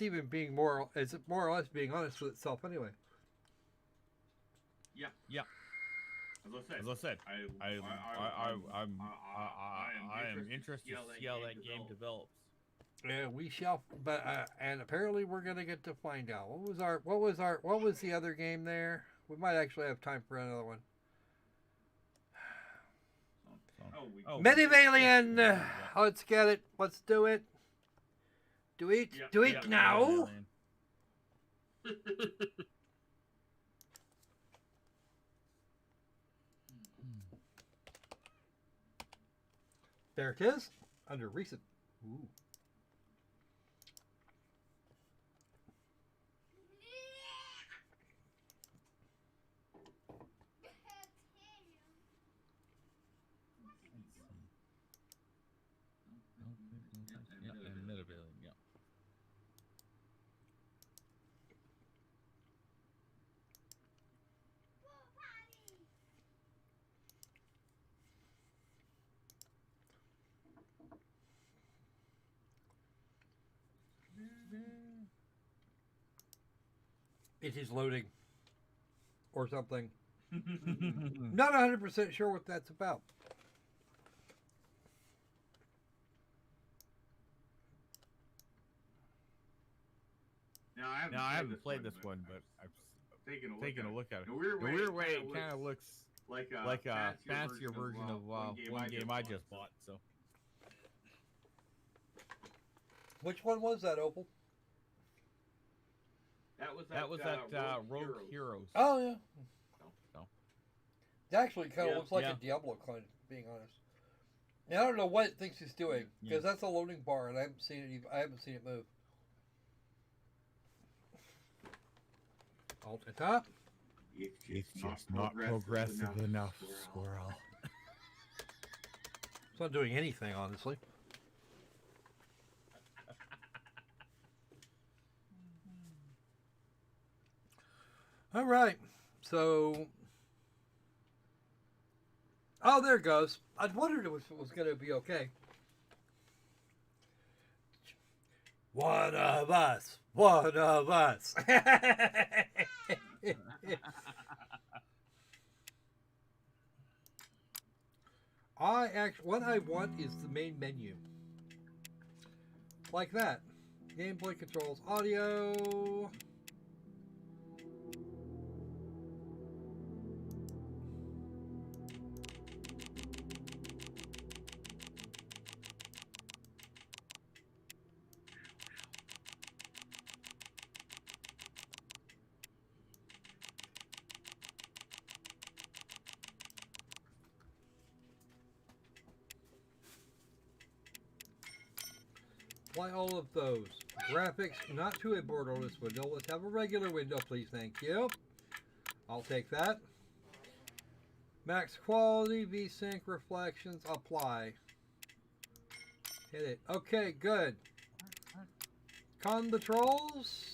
even being more or less being honest with itself anyway. Yeah. As I said, I am interested to see how that game develops. Yeah, we shall. But and apparently we're gonna get to find out. What was the other game there? We might actually have time for another one. Medivalian. Let's get it. Let's do it. Do it now. There it is. Under recent. Ooh. It is loading. Or something. Not 100% sure what that's about. Now I haven't played this one, but I've taken a look at it. The weird way it kind of looks like a fancier version of one game I just bought. So. Which one was that, Opal? That was that Rogue Heroes. Oh, yeah. No. It actually kind of looks like a Diablo clone, being honest. Now, I don't know what it thinks it's doing, because that's a loading bar, and I haven't seen it move. Alt and top. It's just not progressive enough, Skwerl. It's not doing anything, honestly. All right, so. Oh, there it goes. I wondered if it was going to be okay. One of us. One of us. What I want is the main menu. Like that. Gameplay controls, audio. Apply all of those. Graphics, not to a borderless window. Let's have a regular window, please. Thank you. I'll take that. Max quality, VSync, reflections, apply. Hit it. Okay, good. Controls.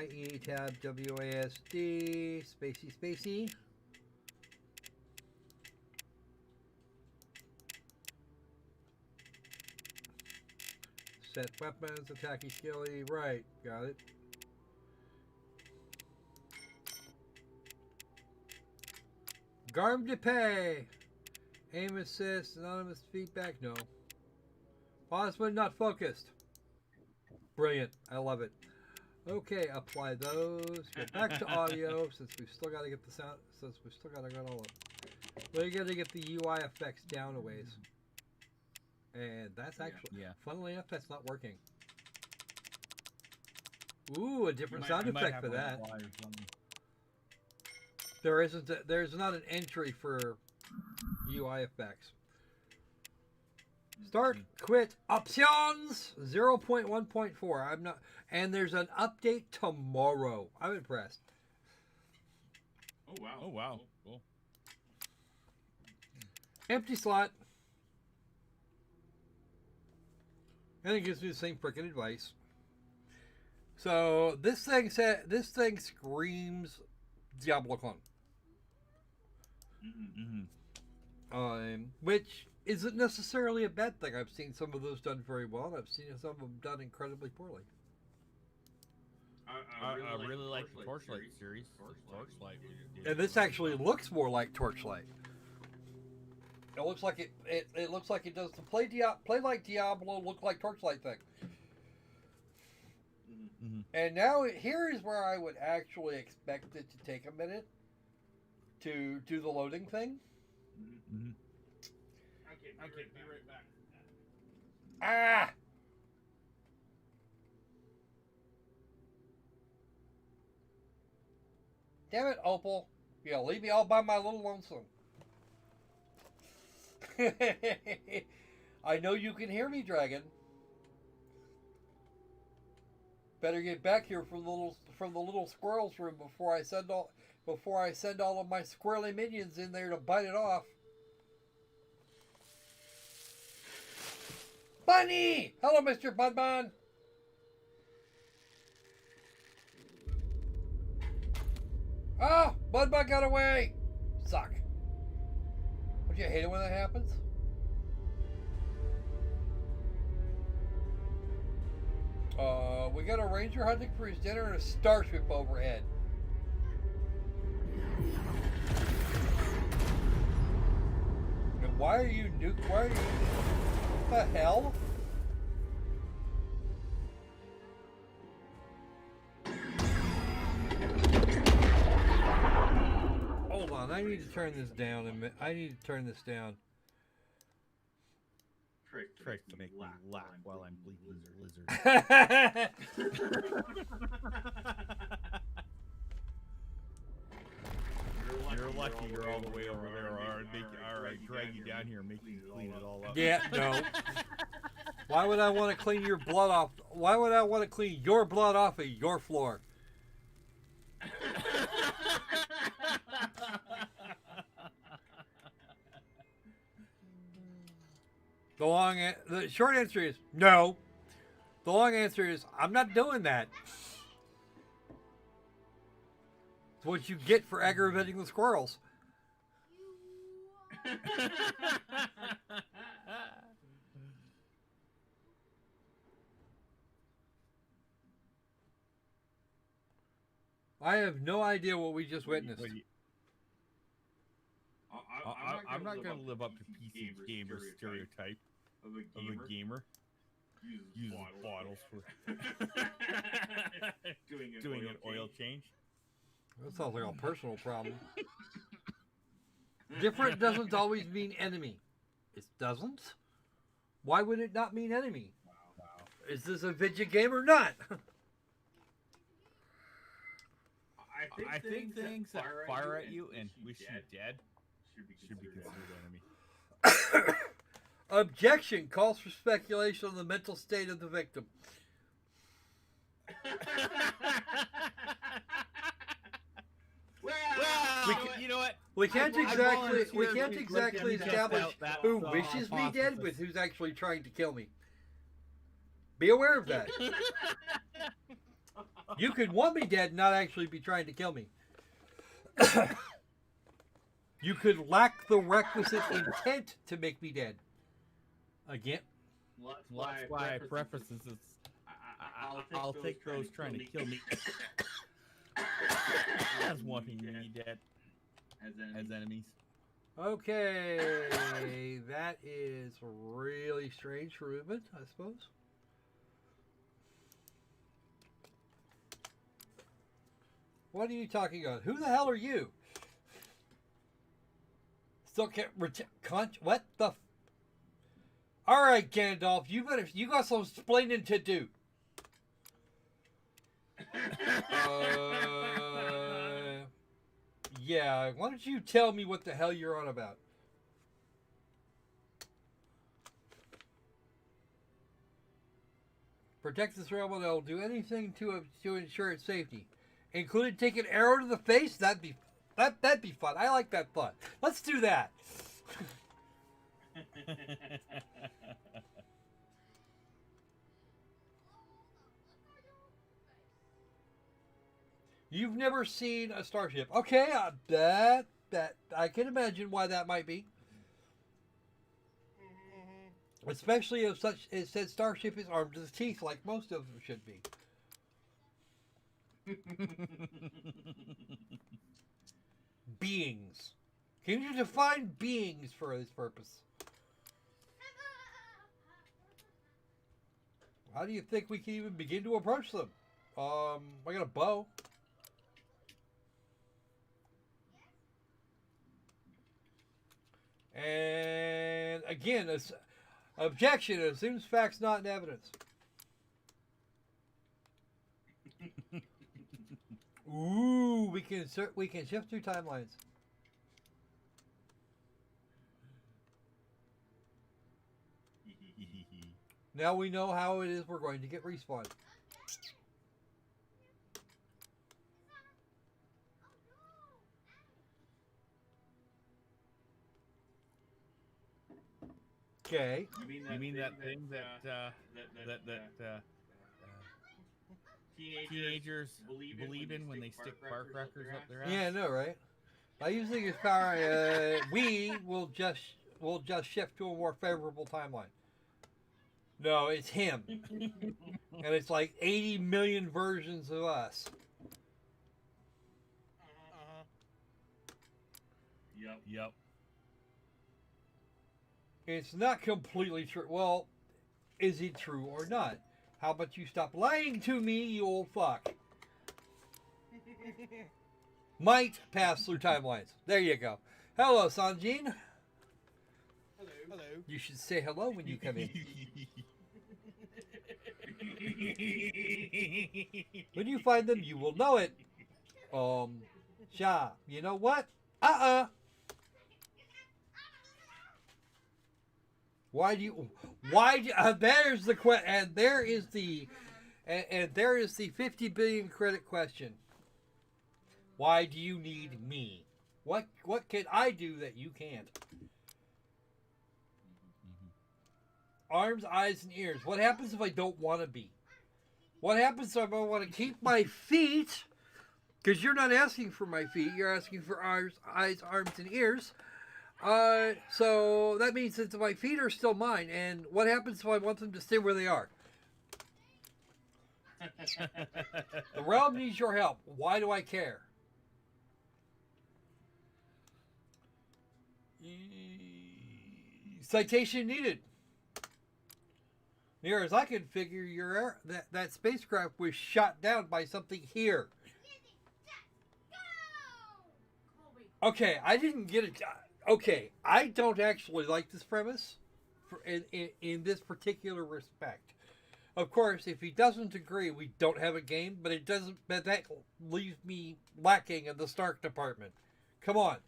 IE tab WASD, spacey. Set weapons, attacking skilly, right, got it. Garm de pay. Aim assist, anonymous feedback, no. Pause when not focused. Brilliant, I love it. Okay, apply those. Get back to audio since we've still got to get the sound. Since we've still got to get all of. We got to get the UI effects down a ways. And that's actually, funnily enough, that's not working. Ooh, a different sound effect for that. There's not an entry for UI effects. Start, quit, options 0.1.4. I'm not, and there's an update tomorrow. I'm impressed. Oh wow. Cool. Empty slot. And it gives me the same freaking advice. So this thing screams Diablo clone. Which isn't necessarily a bad thing. I've seen some of those done very well, and I've seen some of them done incredibly poorly. I really like the Torchlight series. Torchlight. And this actually looks more like Torchlight. It looks like it looks like it does the play like Diablo, look like Torchlight thing. And now here is where I would actually expect it to take a minute to do the loading thing. Okay, be right back. Ah! Damn it, Opal. Yeah, leave me all by my little lonesome. I know you can hear me, Dragon. Better get back here from the little squirrel's room before I send all of my squirrely minions in there to bite it off. Bunny! Hello, Mr. Bunbun. Oh, Bunbun got away. Suck. Don't you hate it when that happens? We got a ranger hunting for his dinner and a starship overhead. And why are you what the hell? Hold on, I need to turn this down a minute. I need to turn this down. Trick to make me laugh while I'm bleeding lizard. You're lucky you're all the way over there, or I'd drag you down here and make you clean it all up. Yeah, no. Why would I want to clean your blood off? Why would I want to clean your blood off of your floor? The short answer is no. The long answer is I'm not doing that. It's what you get for aggravating the squirrels. I have no idea what we just witnessed. I'm not going to live up to PC gamer stereotype of a gamer. Uses bottles for doing an oil change. That sounds like a personal problem. Different doesn't always mean enemy. It doesn't? Why would it not mean enemy? Wow. Is this a video game or not? I think things that fire at you and wish you dead should be considered enemy. Objection calls for speculation on the mental state of the victim. You know what? We can't exactly establish who wishes me dead with who's actually trying to kill me. Be aware of that. You could want me dead and not actually be trying to kill me. You could lack the requisite intent to make me dead. Again? That's why I preface this. I'll take those trying to kill me as wanting me dead as enemies. Okay, that is really strange for movement, I suppose. What are you talking about? Who the hell are you? Still can't what the? All right, Gandalf, you got some explaining to do. Yeah, why don't you tell me what the hell you're on about? Protect this realm and I'll do anything to ensure its safety. Including taking an arrow to the face? That'd be fun. I like that thought. Let's do that. You've never seen a starship. Okay, that that. I can imagine why that might be. Especially if such it said starship is armed to the teeth, like most of them should be. Beings. Can you define beings for this purpose? How do you think we can even begin to approach them? I got a bow. And again, objection assumes facts not in evidence. Ooh, we can shift through timelines. Now we know how it is we're going to get respawned. Okay. You mean that thing that teenagers believe in when they stick firecrackers up their ass? Yeah, I know, right? By using his power, we will just shift to a more favorable timeline. No, it's him. And it's like 80 million versions of us. Yep. It's not completely true. Well, is it true or not? How about you stop lying to me, you old fuck? Might pass through timelines. There you go. Hello, Sanjin. Hello. You should say hello when you come in. When you find them, you will know it. Sha, you know what? There's the question, and there is the 50 billion credit question. Why do you need me? What can I do that you can't? Arms, eyes, and ears. What happens if I don't want to be? What happens if I want to keep my feet? Because you're not asking for my feet. You're asking for eyes, arms, and ears. So that means that my feet are still mine. And what happens if I want them to stay where they are? The realm needs your help. Why do I care? Citation needed. Near as I can figure, that spacecraft was shot down by something here. Okay, I didn't get it. Okay, I don't actually like this premise in this particular respect. Of course, if he doesn't agree, we don't have a game, but it doesn't. But that leaves me lacking in the Stark department. Come on.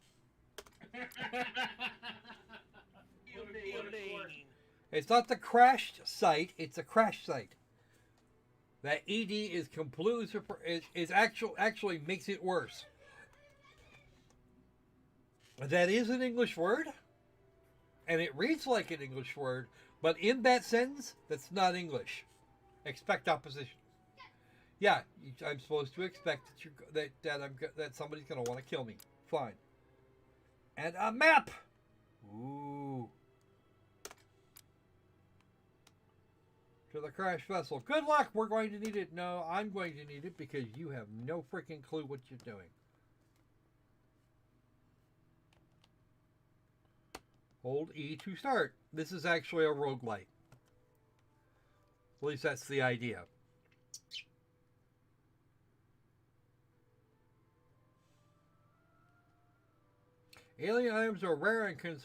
It's not the crashed site; it's a crash site. That ED is completely actually makes it worse. That is an English word, and it reads like an English word, but in that sentence, that's not English. Expect opposition. Yeah, I'm supposed to expect that somebody's going to want to kill me. Fine. And a map. Ooh. To the crash vessel. Good luck. We're going to need it. No, I'm going to need it because you have no freaking clue what you're doing. Hold E to start. This is actually a roguelite. At least that's the idea. Alien items are rare and can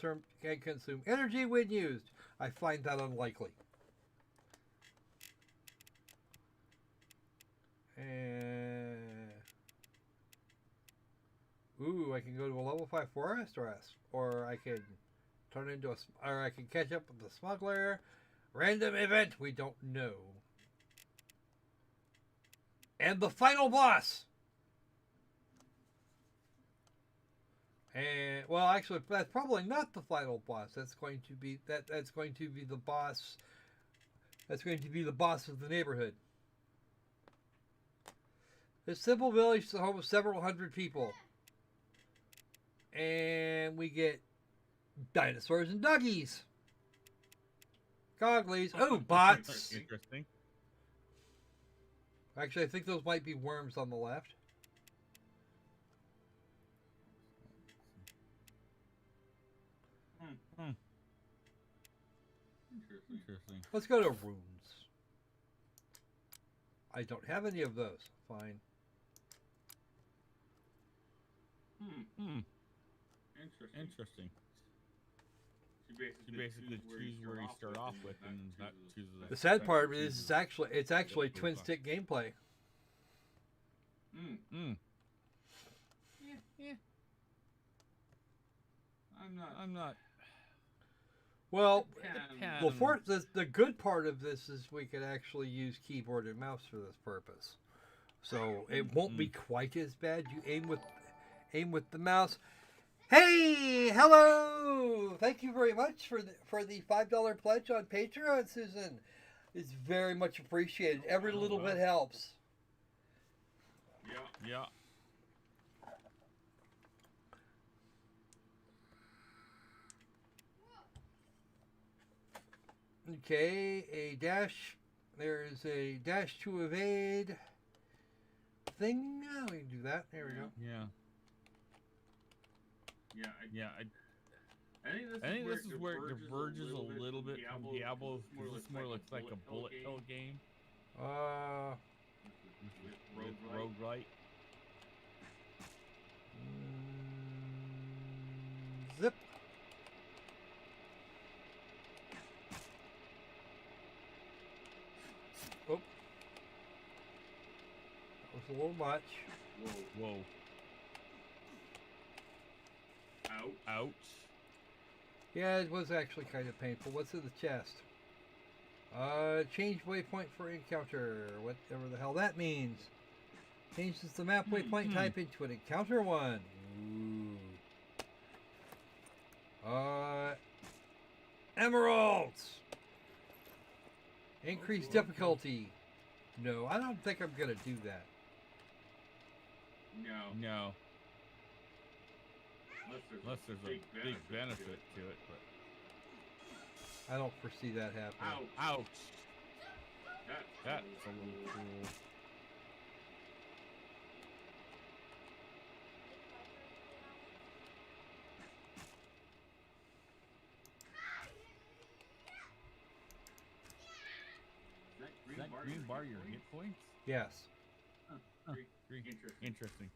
consume energy when used. I find that unlikely. Ooh, I can go to a level 5 forest or I can turn into or I can catch up with the smuggler. Random event, we don't know. And the final boss. And well, actually, that's probably not the final boss. That's going to be that's going to be the boss. That's going to be the boss of the neighborhood. This simple village is the home of several hundred people. And we get dinosaurs and doggies. Gogglies. Oh, bots. Interesting. Actually, I think those might be worms on the left. Interesting. Let's go to runes. I don't have any of those. Fine. Interesting. You basically choose where you start off with, and not choose The sad part of it is it's actually twin stick gameplay. Yeah. I'm not. Well, the good part of this is we could actually use keyboard and mouse for this purpose, so it won't be quite as bad. You aim with the mouse. Hey, hello! Thank you very much for the $5 pledge on Patreon, Susan. It's very much appreciated. Every little bit helps. Yeah. Okay, a dash. There is a dash to evade thing. Oh, we can do that. There we go. I think this is where it diverges a little bit from Diablo, because this more looks like a bullet hell game. Roguelite. Zip. Oh. That was a little much. Whoa. Ouch. Yeah, it was actually kind of painful. What's in the chest? Change waypoint for encounter. Whatever the hell that means. Changes the map waypoint type into an encounter one. Ooh. Emeralds. Increase difficulty. No, I don't think I'm gonna do that. No. Unless there's a big benefit to it, but I don't foresee that happening. Ouch. That's a little cool. Is that green bar your hit points? Yes. Interesting.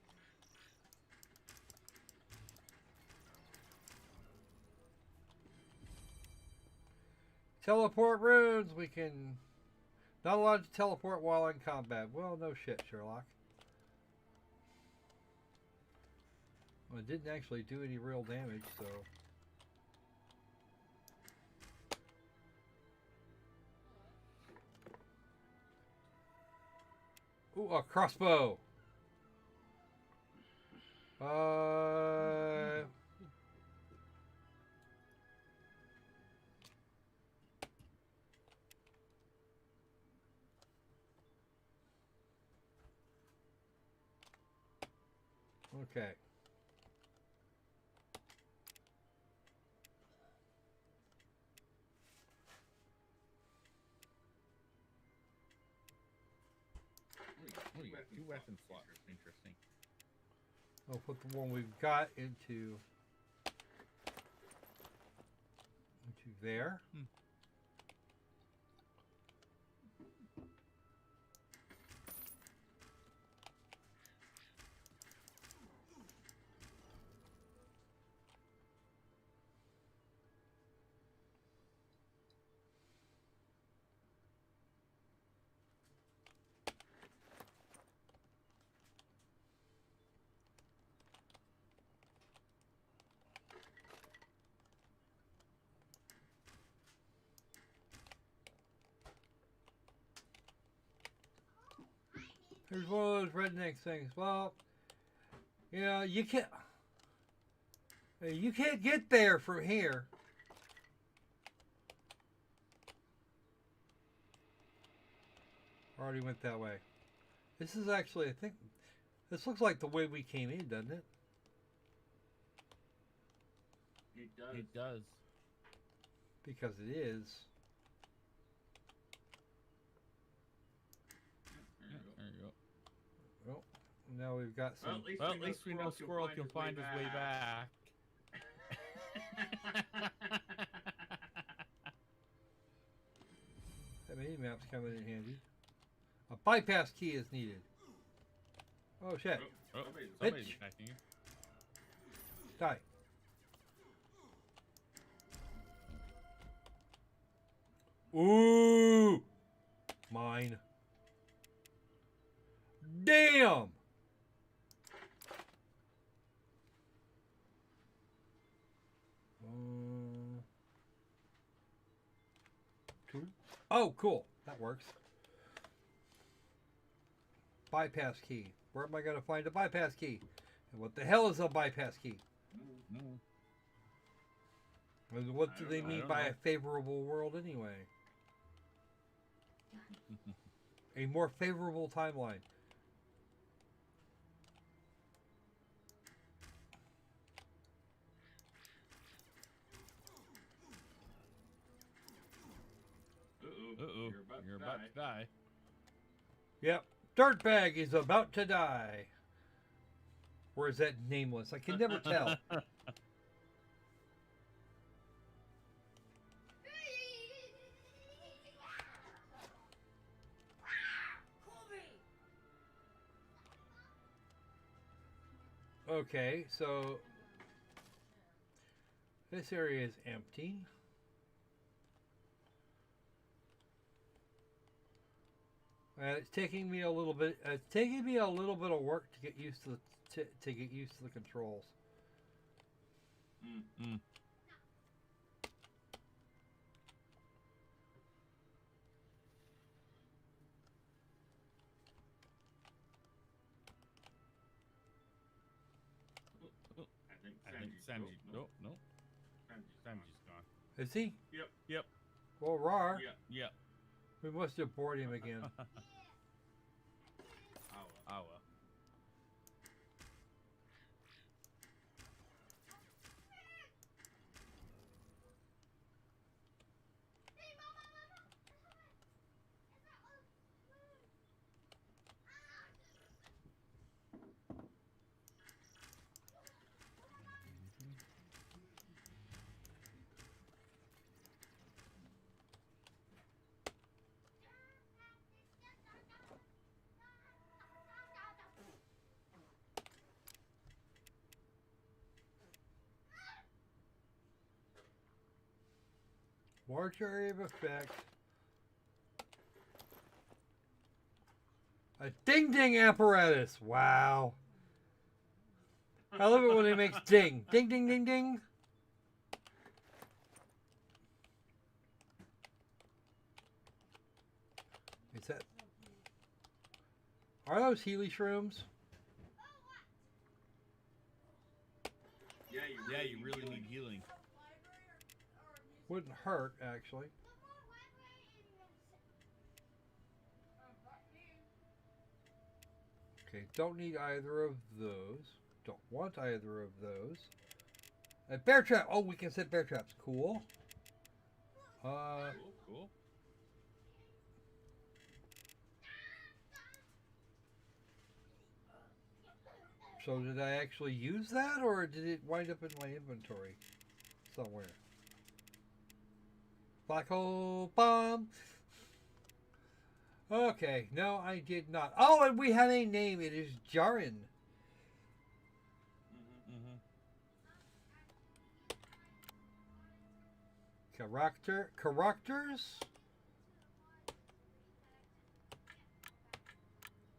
Teleport runes. We can... Not allowed to teleport while in combat. Well, no shit, Sherlock. Well, it didn't actually do any real damage, so... Ooh, a crossbow! Okay. What do you got? 2 weapon slots. Interesting. I'll put the one we've got into there. Here's one of those redneck things. Well, you know, you can't get there from here. Already went that way. This is actually, I think, this looks like the way we came in, doesn't it? It does. Because it is. There you go. Well, now we've got some. Well, at least we know Skwerl can find his way back. That mini map's coming in handy. A bypass key is needed. Oh shit. Oh, somebody's Bitch. attacking you. Die. Ooh! Mine. Damn! Two. Oh, cool. That works. Bypass key. Where am I going to find a bypass key? And what the hell is a bypass key? And what do they mean by a favorable world anyway? A more favorable timeline. Uh-oh. You're about to die. Yep. Dirtbag is about to die. Or is that nameless? I can never tell. Okay, so this area is empty. It's taking me a little bit. It's taking me a little bit of work to get used to to get used to the controls. I think Sanji. No. Sanji's gone. Is he? Yep. Well, rar. Yep. We must have bored him again. Oh well. Large area of effect. A ding-ding apparatus. Wow. I love it when it makes ding. Ding, ding, ding, ding. Is that... Are those Healy shrooms? Yeah, you really need healing. Wouldn't hurt, actually. Okay, don't need either of those. Don't want either of those. A bear trap! Oh, we can set bear traps. Cool. Cool. So did I actually use that, or did it wind up in my inventory somewhere? Black hole bomb. Okay, no, I did not. Oh, and we have a name. It is Jaren. Characters.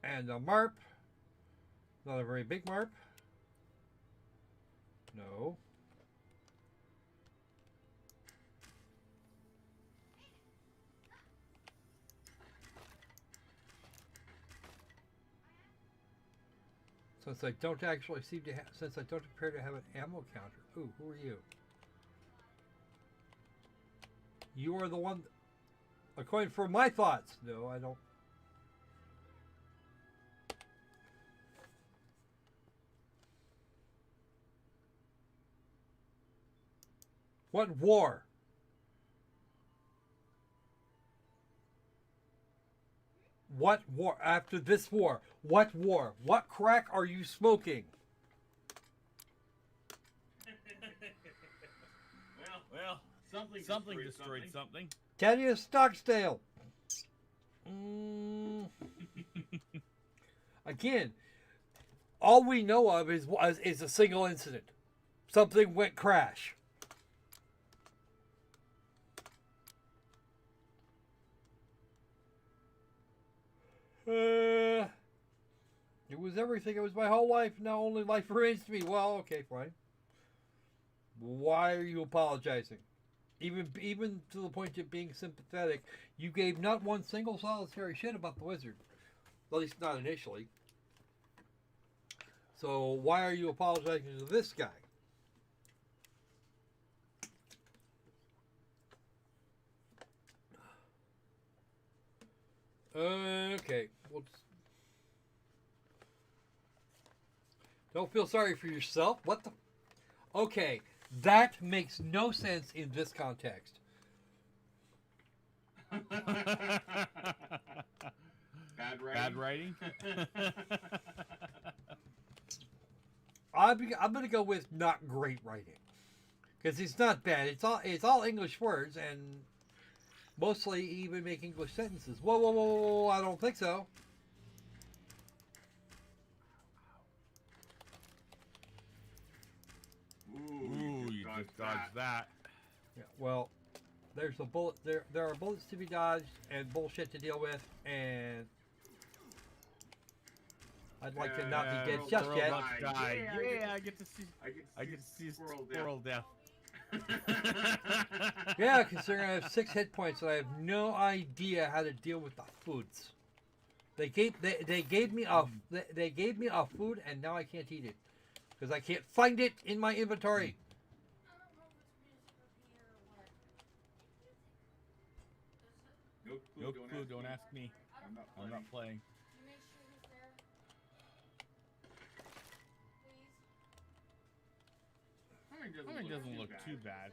And a marp. Not a very big marp. No. Since I don't actually seem to have, since I don't appear to have an ammo counter. Ooh, who are you? You are the one. A coin for my thoughts. No, I don't. What war? What war? After this war, what war? What crack are you smoking? Well, something destroyed something. Tanya Stockdale. Again, all we know of is a single incident. Something went crash. It was everything. It was my whole life. Now only life remains to me. Well, okay, fine. Why are you apologizing? Even to the point of being sympathetic, you gave not one single solitary shit about the wizard. At least not initially. So why are you apologizing to this guy? Okay. Well, don't feel sorry for yourself. What the? Okay. That makes no sense in this context. Bad writing? I'm going to go with not great writing. Because it's not bad. It's all English words and mostly even make English sentences. Whoa, whoa, whoa, whoa, I don't think so. Ooh, you just dodged that. Yeah, well, there's a bullet. There are bullets to be dodged and bullshit to deal with, and I'd like to not be dead just yet. Yeah, I get to see Skwerl death. Yeah, considering I have 6 hit points and I have no idea how to deal with the foods. They gave me a food and now I can't eat it because I can't find it in my inventory. No clue, don't ask me. I'm not playing. I mean, it doesn't look too bad.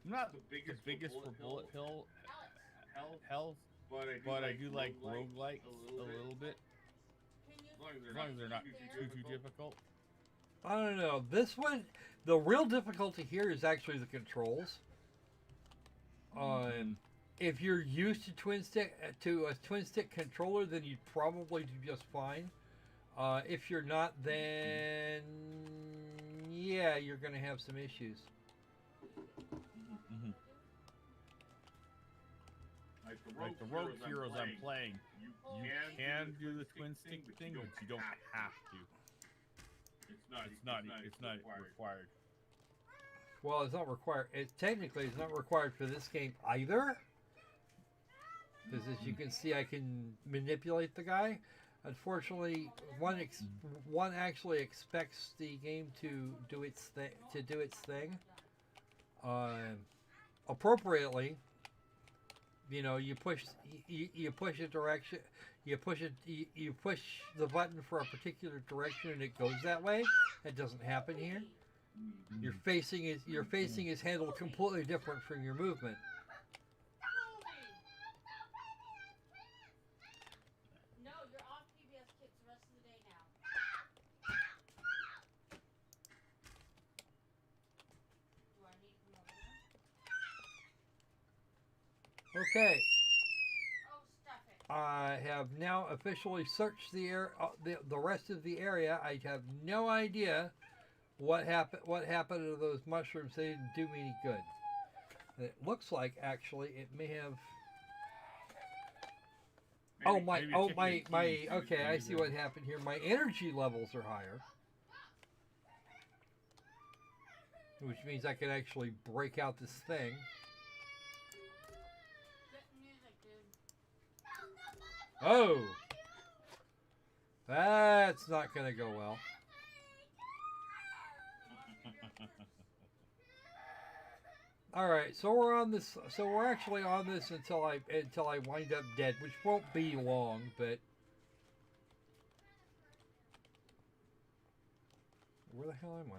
Not the biggest for bullet health, but I do like roguelikes a little bit. As long as they're not too difficult. I don't know. This one, the real difficulty here is actually the controls. If you're used to a twin stick controller, then you'd probably do just fine. If you're not, then yeah, you're going to have some issues. Mm-hmm. Like the rogue heroes I'm playing, you can do the twin stick thing, but you don't have to. It's not required. Well, it's not required. Technically, it's not required for this game either. Because as you can see, I can manipulate the guy. Unfortunately, one actually expects the game to do its thing appropriately. You know, you push a direction, you push the button for a particular direction, and it goes that way. That doesn't happen here. Your facing is handled completely different from your movement. Okay. I have now officially searched the rest of the area. I have no idea what happened to those mushrooms. They didn't do me any good. And it looks like actually it may have. Okay, I see what happened here. My energy levels are higher, which means I can actually break out this thing. Oh! That's not going to go well. Alright, so we're on this. So we're actually on this until I wind up dead, which won't be long, but where the hell am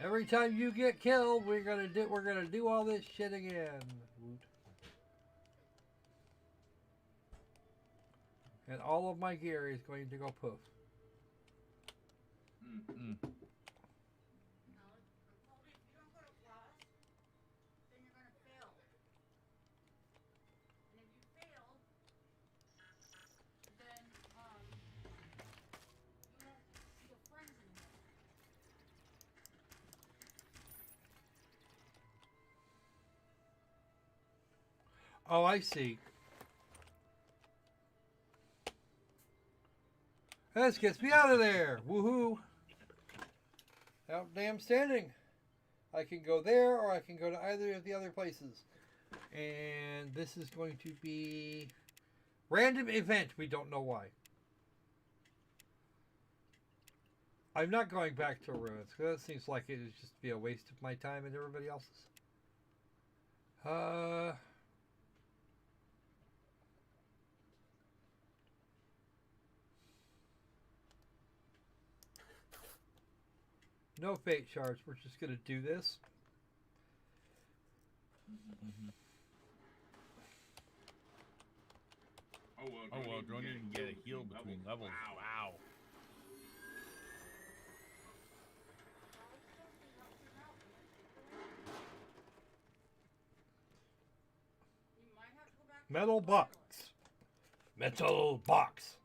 Every time you get killed, we're gonna do all this shit again. And all of my gear is going to go poof. Mm. Oh, I see. This gets me out of there. Woohoo. Out damn standing. I can go there or I can go to either of the other places. And this is going to be random event. We don't know why. I'm not going back to ruins because that seems like it would just be a waste of my time and everybody else's. No fate shards. We're just going to do this. Oh well, don't even get a heal between levels. Wow. Metal box. Metal box.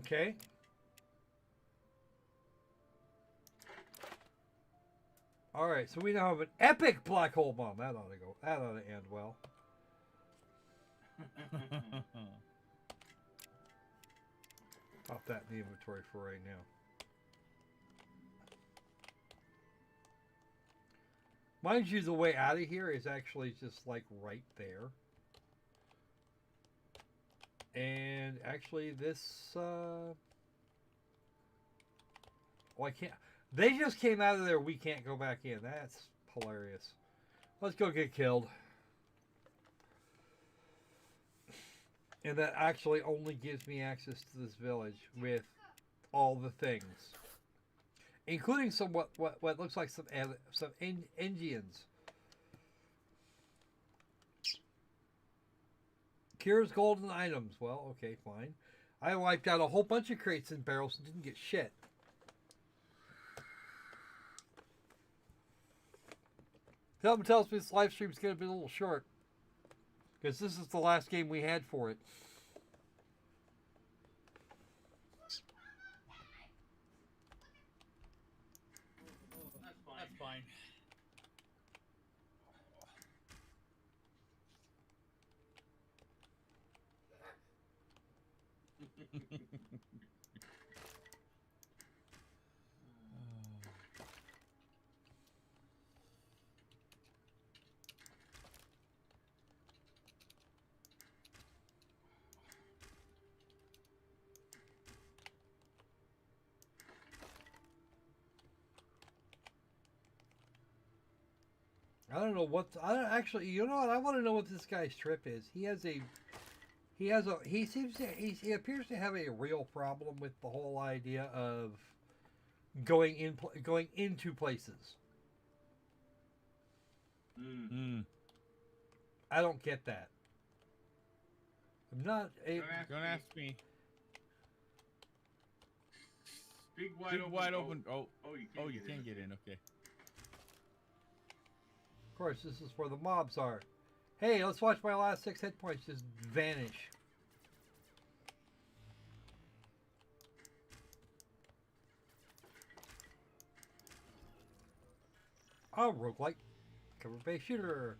Okay. All right, so we now have an epic black hole bomb. That ought to go. That ought to end well. Pop that in the inventory for right now. Mind you, the way out of here is actually just like right there. And actually this, well, I can't, they just came out of there, we can't go back in. That's hilarious. Let's go get killed. And that actually only gives me access to this village with all the things. Including some, what looks like some Indians. Cures golden items. Well, okay, fine. I wiped out a whole bunch of crates and barrels and didn't get shit. Something tells me this live stream's going to be a little short. Because this is the last game we had for it. That's fine. I don't know what, I don't actually, you know what, I want to know what this guy's trip is. He appears to have a real problem with the whole idea of going into places. I don't get that. I'm not able. Don't ask me. Big Wide open. Oh, you can't get in. Okay. Of course, this is where the mobs are. Hey, let's watch my last 6 hit points just vanish. Oh, roguelike. Cover-based shooter.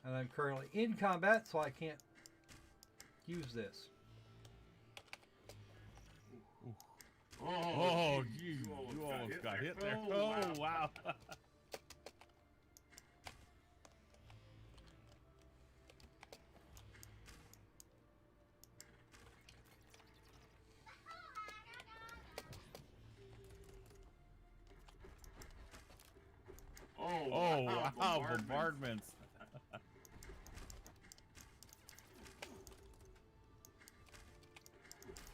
And I'm currently in combat, so I can't use this. Oh, geez, you almost got hit there. Oh, wow. Oh Oh, wow, bombardments.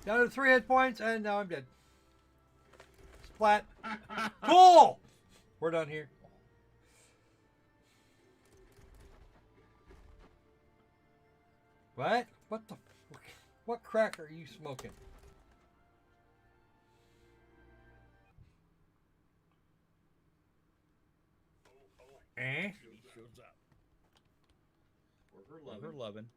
Down to 3 hit points, and now I'm dead. Splat. Cool! We're done here. What? What the? What crack are you smoking? Eh? He shows up. Or her loving.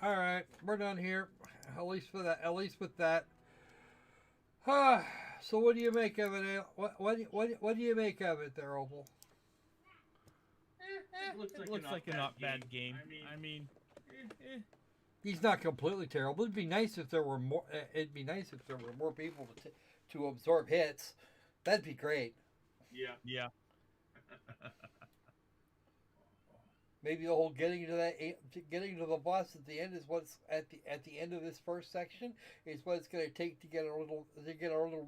All right, we're done here. At least for that. At least with that. So what do you make of it? Ale? What do you make of it, there, Opal? It looks like a not bad game. I mean, He's not completely terrible. It'd be nice if there were more. It'd be nice if there were more people to absorb hits. That'd be great. yeah. Maybe the whole getting to the boss at the end is what's at the end of this first section is what it's going to take to get our little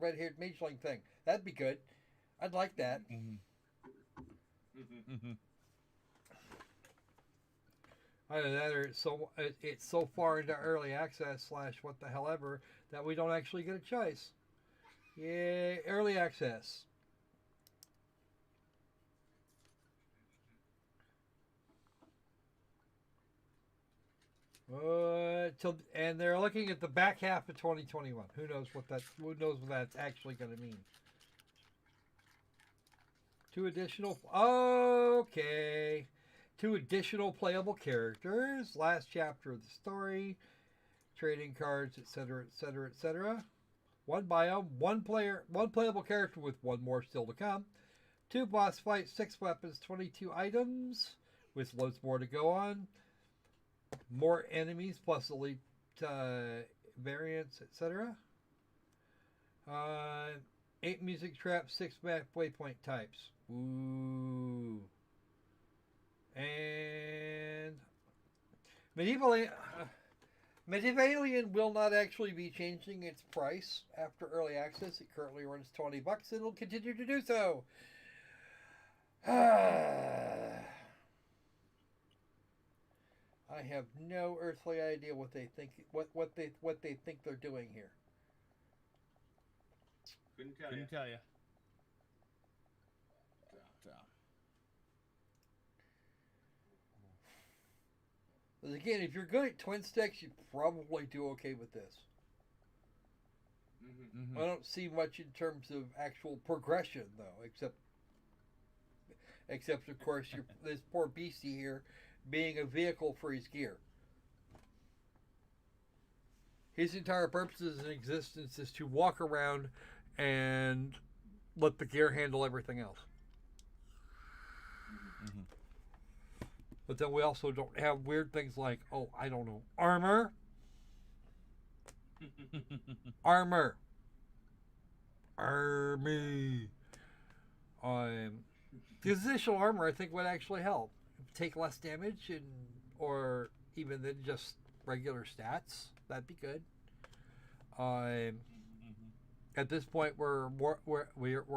red-haired mageling thing. That'd be good. I'd like that. Either that, or it's so far into early access / what the hell ever that we don't actually get a choice. Yeah, early access. And they're looking at the back half of 2021. Who knows what that's actually going to mean? 2 additional. Okay. 2 additional playable characters. Last chapter of the story. Trading cards, etc., etc., etc. 1 biome, 1 playable character with 1 more still to come. 2 boss fights, 6 weapons, 22 items, with loads more to go on. More enemies plus elite variants, etc. 8 music traps, 6 map waypoint types. Ooh. And Medievalian will not actually be changing its price after early access. It currently runs $20 and it'll continue to do so. I have no earthly idea what they think they're doing here. Couldn't tell you. But again, if you're good at twin sticks, you probably do okay with this. I don't see much in terms of actual progression, though, except of course this poor beastie here being a vehicle for his gear. His entire purpose in existence is to walk around and let the gear handle everything else. But then we also don't have weird things like, oh, I don't know, armor. Armor. Army. The additional armor, I think, would actually help. Take less damage, or even than just regular stats. That'd be good. At this point, we're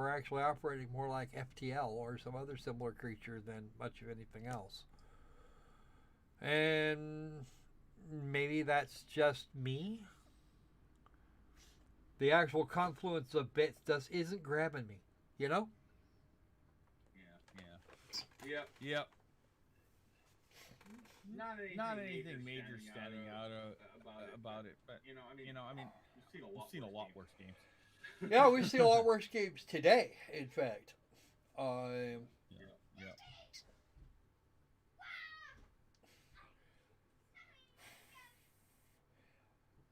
actually operating more like FTL or some other similar creature than much of anything else. And maybe that's just me. The actual confluence of bits isn't grabbing me, you know? Yep. Not anything major standing out about it, but you know, I mean, we've seen a lot worse games. Yeah, we've seen a lot worse games today, in fact. Yeah.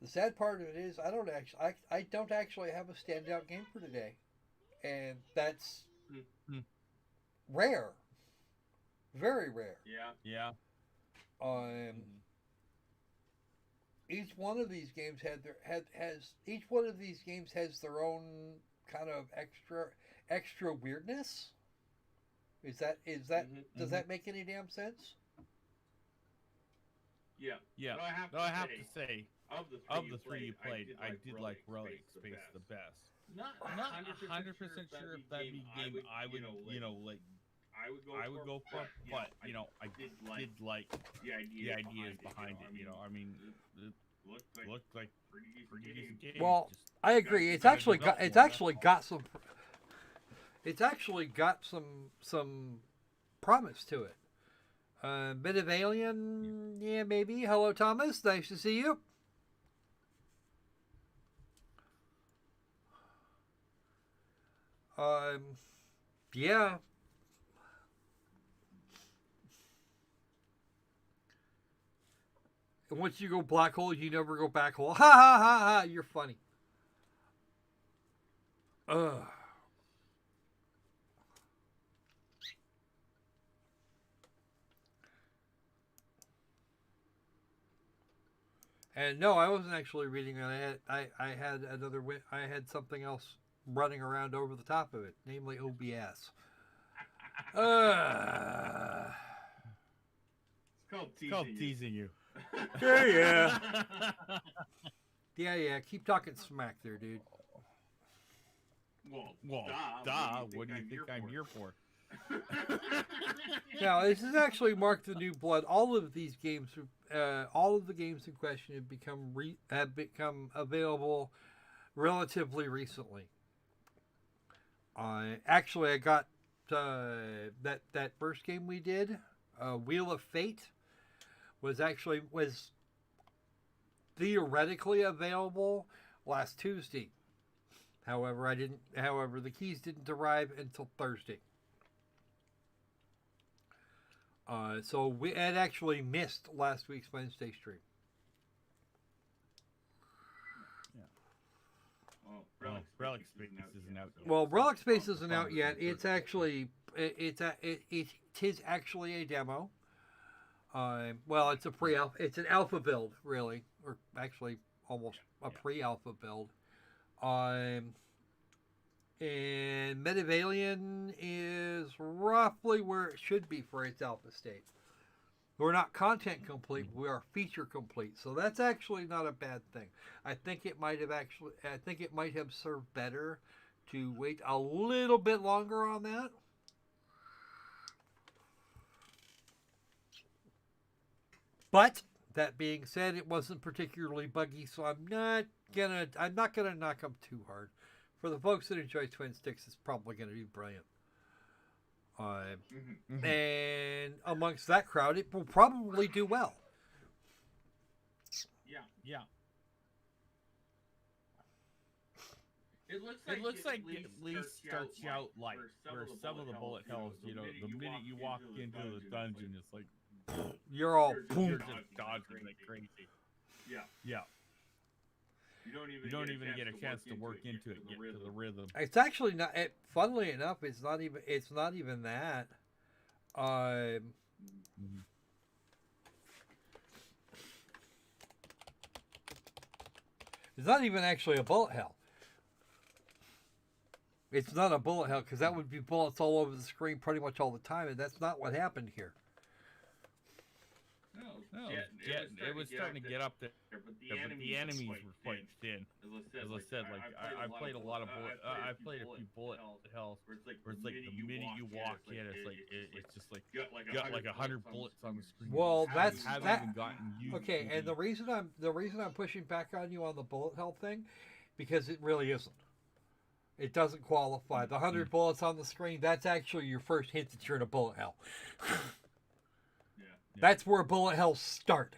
The sad part of it is I don't actually have a standout game for today, and that's rare, very rare. Yeah. Each one of these games each one of these games has their own kind of extra weirdness. Does that make any damn sense? Yeah. Though I have to say, of the three you played, I did like Relic Space the best. Not Not 100% sure if that'd be a game I would, like, I would go for, but, I did like the ideas behind it, I mean, it looked like pretty decent game. Well, Just I agree. It's gotta actually develop got it's more, actually that's all. got some. It's actually got some promise to it. Bit of Alien, yeah, maybe. Hello, Thomas. Nice to see you. Yeah. And once you go black hole, you never go back hole. Ha ha ha ha! You're funny. Ugh. And no, I wasn't actually reading it. I had another. I had something else running around over the top of it, namely OBS. It's called teasing you. Yeah. Yeah. Keep talking smack there, dude. Well, duh. What do you think I'm here for? Now, this has actually marked the new blood. All of these games, all of the games in question have become available relatively recently. Actually, I got that first game we did, Wheel of Fate, was theoretically available last Tuesday. However, the keys didn't arrive until Thursday. So we had actually missed last week's Wednesday stream. Well, Relic Space isn't out yet. Well, Relic Space isn't out yet. It's actually it is actually a demo. Well, it's it's an alpha build, really, or actually almost a pre-alpha build. And Medivalian is roughly where it should be for its alpha state. We're not content complete, we are feature complete. So that's actually not a bad thing. I think it might have served better to wait a little bit longer on that. But that being said, it wasn't particularly buggy, so I'm not gonna knock them too hard. For the folks that enjoy Twin Sticks, it's probably going to be brilliant. And amongst that crowd, it will probably do well. Yeah. It looks like It at least starts you out light, where some of the bullet hells, the minute you walk into the dungeon, it's like You're all you're boom. just dodging like crazy. Yeah. You don't even get a chance to work into it, get to the rhythm. It's actually not. Funnily enough, it's not even that. It's not even actually a bullet hell. It's not a bullet hell because that would be bullets all over the screen pretty much all the time, and that's not what happened here. No, it was starting to get up there, but the enemies were quite thin. As I said, like I played a lot of I played a few bullet hells where it's like the minute you walk in, it's just like got like 100 bullets on the screen. Well, that's haven't that. even gotten used Okay, to and the reason I'm pushing back on you on the bullet hell thing, because it really isn't. It doesn't qualify. The 100 bullets on the screen, that's actually your first hint that you're in a bullet hell. That's where bullet hells start,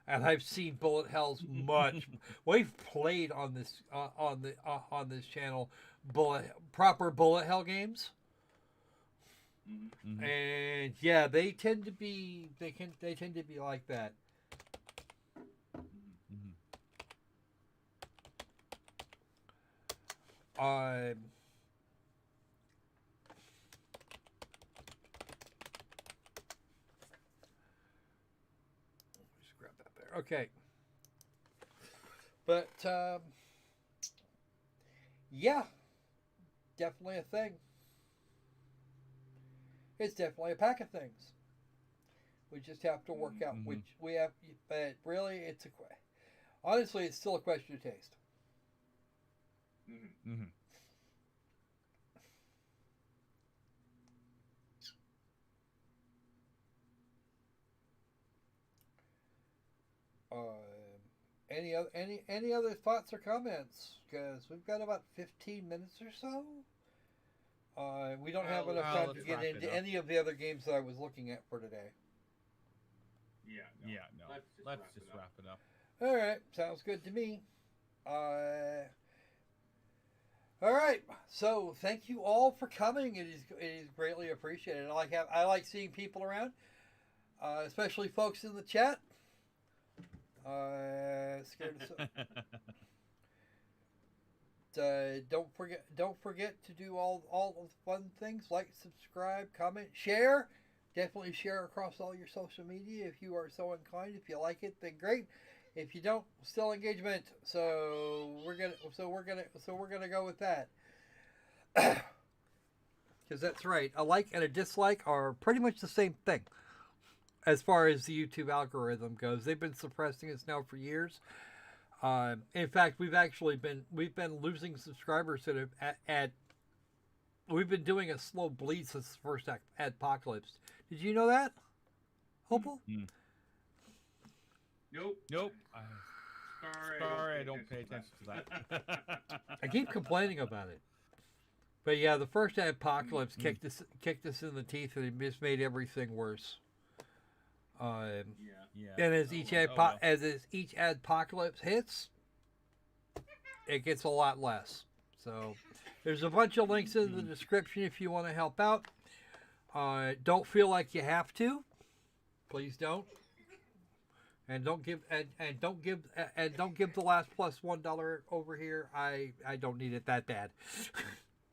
and I've seen bullet hells much. We've played on this on this channel proper bullet hell games, and yeah, they tend to be like that. Okay. But, yeah. Definitely a thing. It's definitely a pack of things. We just have to work out which we have, but really it's Honestly, it's still a question of taste. Mm-hmm. Any other thoughts or comments? Because we've got about 15 minutes or so. We don't have enough time to get into any of the other games that I was looking at for today. Yeah, no. Let's just wrap it up. All right, sounds good to me. All right, so thank you all for coming. It is greatly appreciated. I like seeing people around, especially folks in the chat. Don't forget to do all of the fun things, like, subscribe, comment, share. Definitely share across all your social media if you are so inclined. If you like it, then great. If you don't, still engagement. So we're gonna go with that. Because that's right. A like and a dislike are pretty much the same thing as far as the YouTube algorithm goes. They've been suppressing us now for years. In fact, we've been losing subscribers that have we've been doing a slow bleed since the first apocalypse. Did you know that, Opal? Nope. Sorry, I don't pay attention to that. I keep complaining about it. But yeah, the first apocalypse kicked us in the teeth, and it just made everything worse. And as each apocalypse hits, it gets a lot less. So there's a bunch of links in the description if you want to help out. Don't feel like you have to. Please don't. And don't give the last plus $1 over here. I don't need it that bad.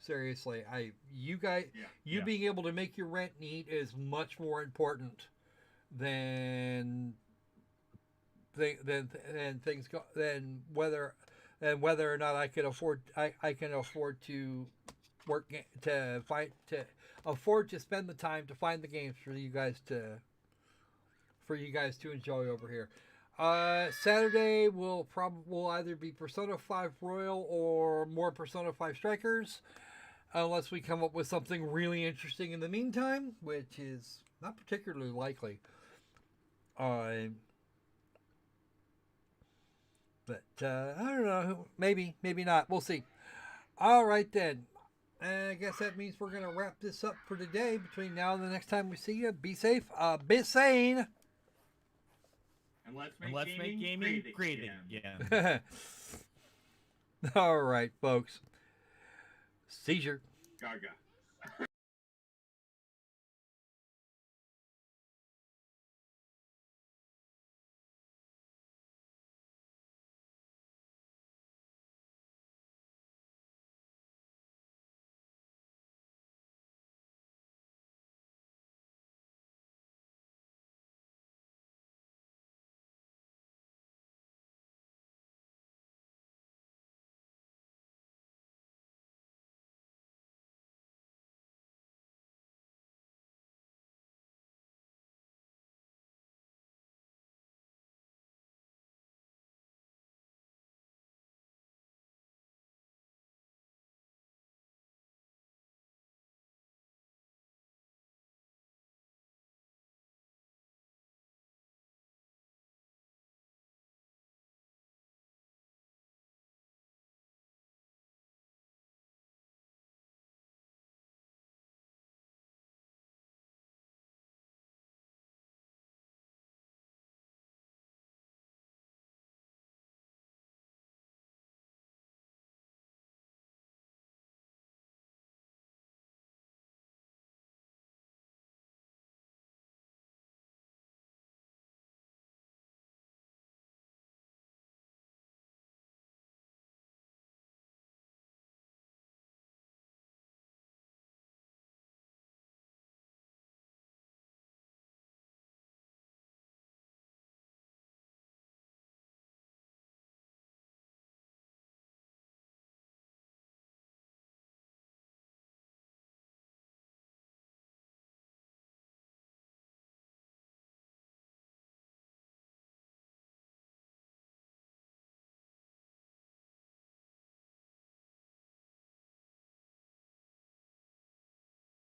Seriously, being able to make your rent neat is much more important than whether or not I can afford to work to spend the time to find the games for you guys to enjoy over here. Saturday will either be Persona 5 Royal or more Persona 5 Strikers, unless we come up with something really interesting in the meantime, which is not particularly likely. But I don't know. Maybe not. We'll see. All right then. I guess that means we're gonna wrap this up for today. Between now and the next time we see you, be safe, be sane, and let's make gaming great again. All right, folks. Seizure. Gaga.